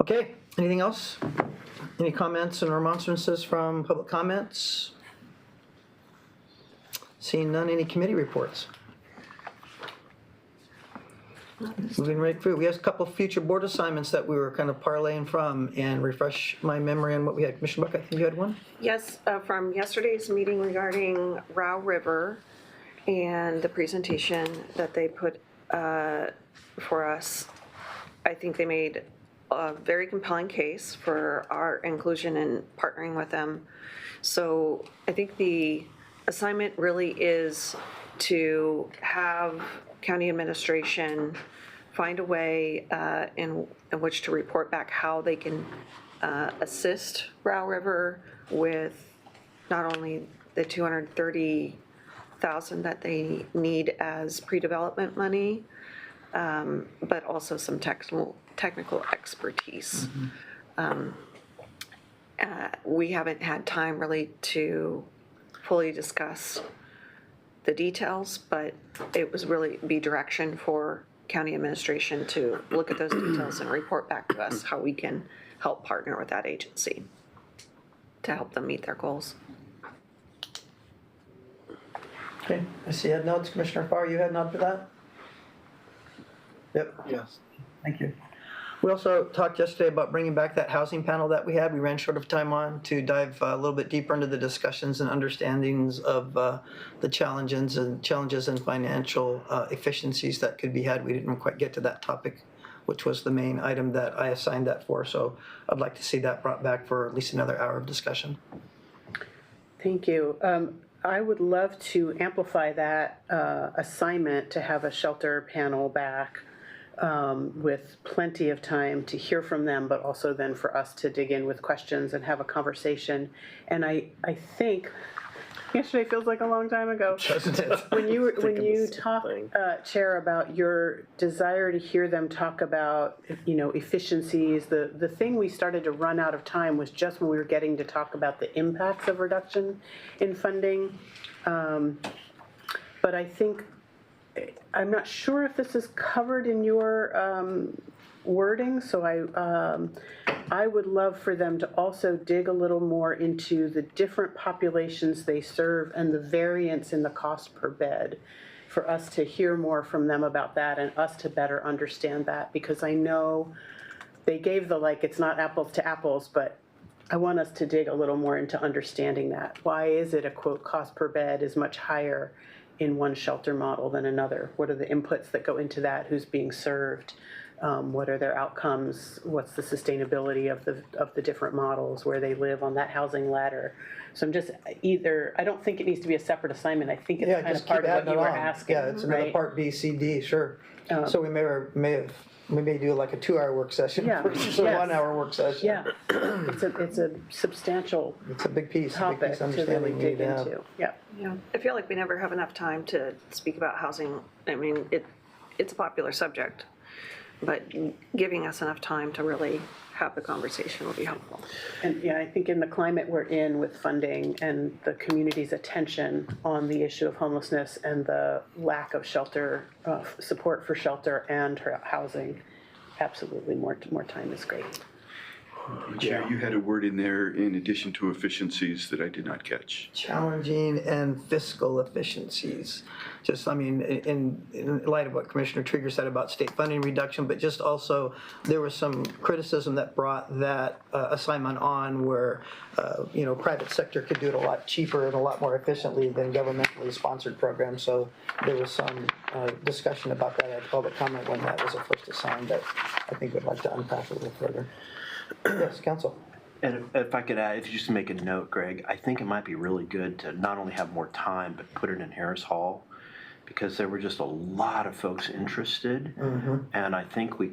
Okay, anything else? Any comments and remonstrances from public comments? Seeing none, any committee reports? Moving right through, we have a couple of future board assignments that we were kind of parlaying from, and refresh my memory on what we had. Commissioner Buck, I think you had one? Yes, from yesterday's meeting regarding Row River and the presentation that they put for us, I think they made a very compelling case for our inclusion and partnering with them. So I think the assignment really is to have county administration find a way in which to report back how they can assist Row River with not only the $230,000 that they need as pre-development money, but also some technical expertise. We haven't had time really to fully discuss the details, but it was really be direction for county administration to look at those details and report back to us how we can help partner with that agency to help them meet their goals. Okay, I see you had notes. Commissioner Farr, you had notes for that? Yep. Yes. Thank you. We also talked yesterday about bringing back that housing panel that we had. We ran short of time on to dive a little bit deeper into the discussions and understandings of the challenges and financial efficiencies that could be had. We didn't quite get to that topic, which was the main item that I assigned that for. So I'd like to see that brought back for at least another hour of discussion. Thank you. I would love to amplify that assignment to have a shelter panel back with plenty of time to hear from them, but also then for us to dig in with questions and have a conversation. And I think, yesterday feels like a long time ago. Doesn't it? When you talk, Chair, about your desire to hear them talk about, efficiencies, the thing we started to run out of time was just when we were getting to talk about the impacts of reduction in funding. But I think, I'm not sure if this is covered in your wording, so I would love for them to also dig a little more into the different populations they serve and the variance in the cost per bed, for us to hear more from them about that and us to better understand that, because I know they gave the, like, it's not apples to apples, but I want us to dig a little more into understanding that. Why is it a quote cost per bed is much higher in one shelter model than another? What are the inputs that go into that? Who's being served? What are their outcomes? What's the sustainability of the different models, where they live on that housing ladder? So I'm just I don't think it needs to be a separate assignment. I think it's Yeah, kind just of keep part of what adding you it were on. asking, Yeah, it's another right? part B, C, D, sure. So we may do like a 2-hour work session Yeah, versus a yes. 1-hour work session. Yeah, it's a substantial It's a big piece, topic to understanding really we need dig to have. into. Yeah. Yeah, I feel like we never have enough time to speak about housing. I mean, it's a popular subject, but giving us enough time to really have the conversation will be helpful. And yeah, I think in the climate we're in with funding and the community's attention on the issue of homelessness and the lack of shelter, support for shelter and housing, absolutely more time is great. Chair, you had a word in there in addition to efficiencies that I did not catch. Challenging and fiscal efficiencies. Just, I mean, in light of what Commissioner Trigger said about state funding reduction, but just also, there was some criticism that brought that assignment on where, private sector could do it a lot cheaper and a lot more efficiently than governmentally sponsored programs. So there was some discussion about that at public comment when that was first assigned that I think we'd like to unpack a little further. Yes, Council. And if I could add, if you just make a note, Greg, I think it might be really good to not only have more time, but put it in Harris Hall, because there were just a lot of folks interested, and I think we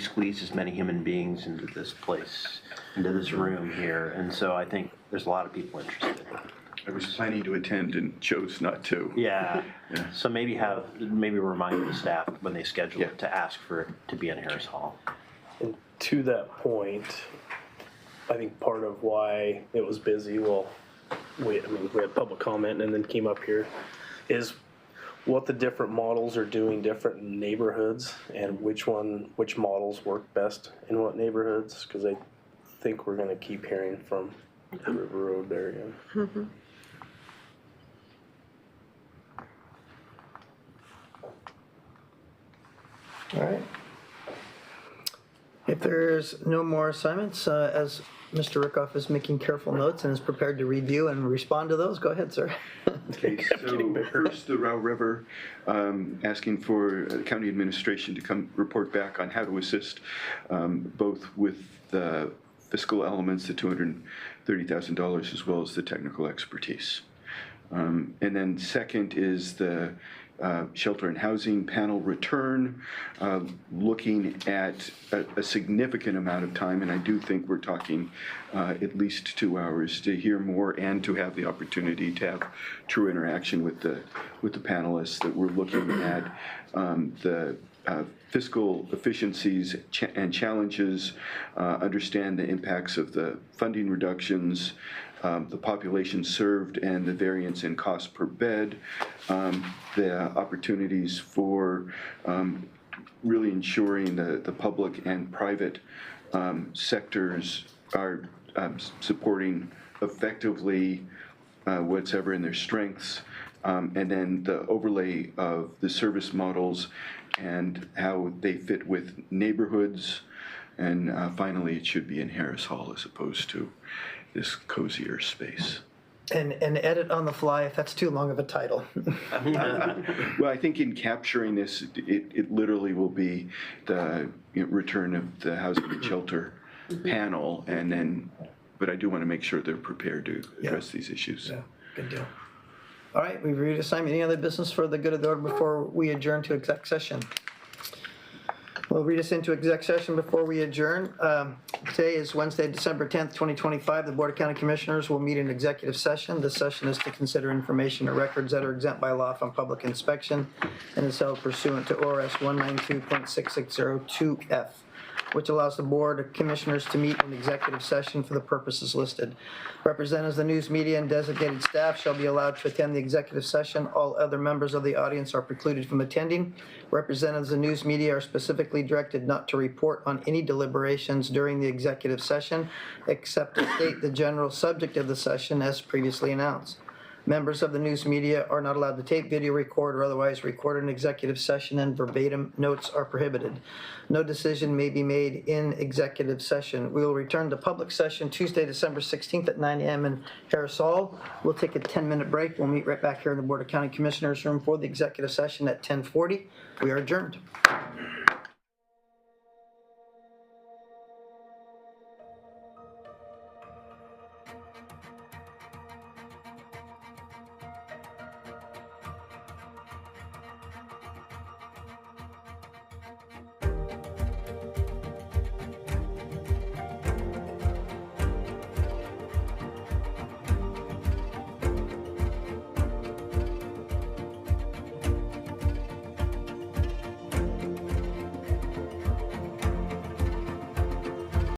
squeezed as many human beings into this place, into this room here, and so I think there's a lot of people interested. I was planning to attend and chose not to. Yeah. Yeah. So maybe remind the staff when they schedule Yeah. it to ask for it to be in Harris Hall. And to that point, I think part of why it was busy, we had public comment and then came up here, is what the different models are doing different in neighborhoods and which models work best in what neighborhoods, because I think we're going to keep hearing from the River Road area. All right. If there's no more assignments, as Mr. Rickoff is making careful notes and is prepared to review and respond to those, go ahead, sir. Okay, so first, the Row River, asking for the county administration to come report back on how to assist both with the fiscal elements, the $230,000, as well as the technical expertise. And then second is the shelter and housing panel return, looking at a significant amount of time, and I do think we're talking at least 2 hours to hear more and to have the opportunity to have true interaction with the panelists, that we're looking at the fiscal efficiencies and challenges, understand the impacts of the funding reductions, the population served and the variance in cost per bed, the opportunities for really ensuring the public and private sectors are supporting effectively whatever in their strengths, and then the overlay of the service models and how they fit with neighborhoods, and finally it should be in Harris Hall as opposed to this cozier space. And edit on the fly if that's too long of a title. Well, I think in capturing this, it literally will be the return of the housing and shelter panel, and then, but I do want to make sure they're prepared to address these issues. Yeah, good deal. All right, we've reviewed assignment. Any other business for the good of the order before we adjourn to exec session? We'll read us into exec session before we adjourn. Today is Wednesday, December 10th, 2025. The Board of County Commissioners will meet in executive session. This session is to consider information or records that are exempt by law from public inspection and is held pursuant to ORS 192.6602F. which allows the Board of Commissioners to meet in executive session for the purposes listed. Representatives of the news media and designated staff shall be allowed to attend the executive session. All other members of the audience are precluded from attending. Representatives of the news media are specifically directed not to report on any deliberations during the executive session, except to state the general subject of the session as previously announced. Members of the news media are not allowed to tape, video record, or otherwise record an executive session, and verbatim notes are prohibited. No decision may be made in executive session. We will return to public session Tuesday, December 16th at 9 a.m. in Harris Hall. We'll take a 10-minute break. We'll meet right back here in the Board of County Commissioners room for the executive session at 10:40. We are adjourned.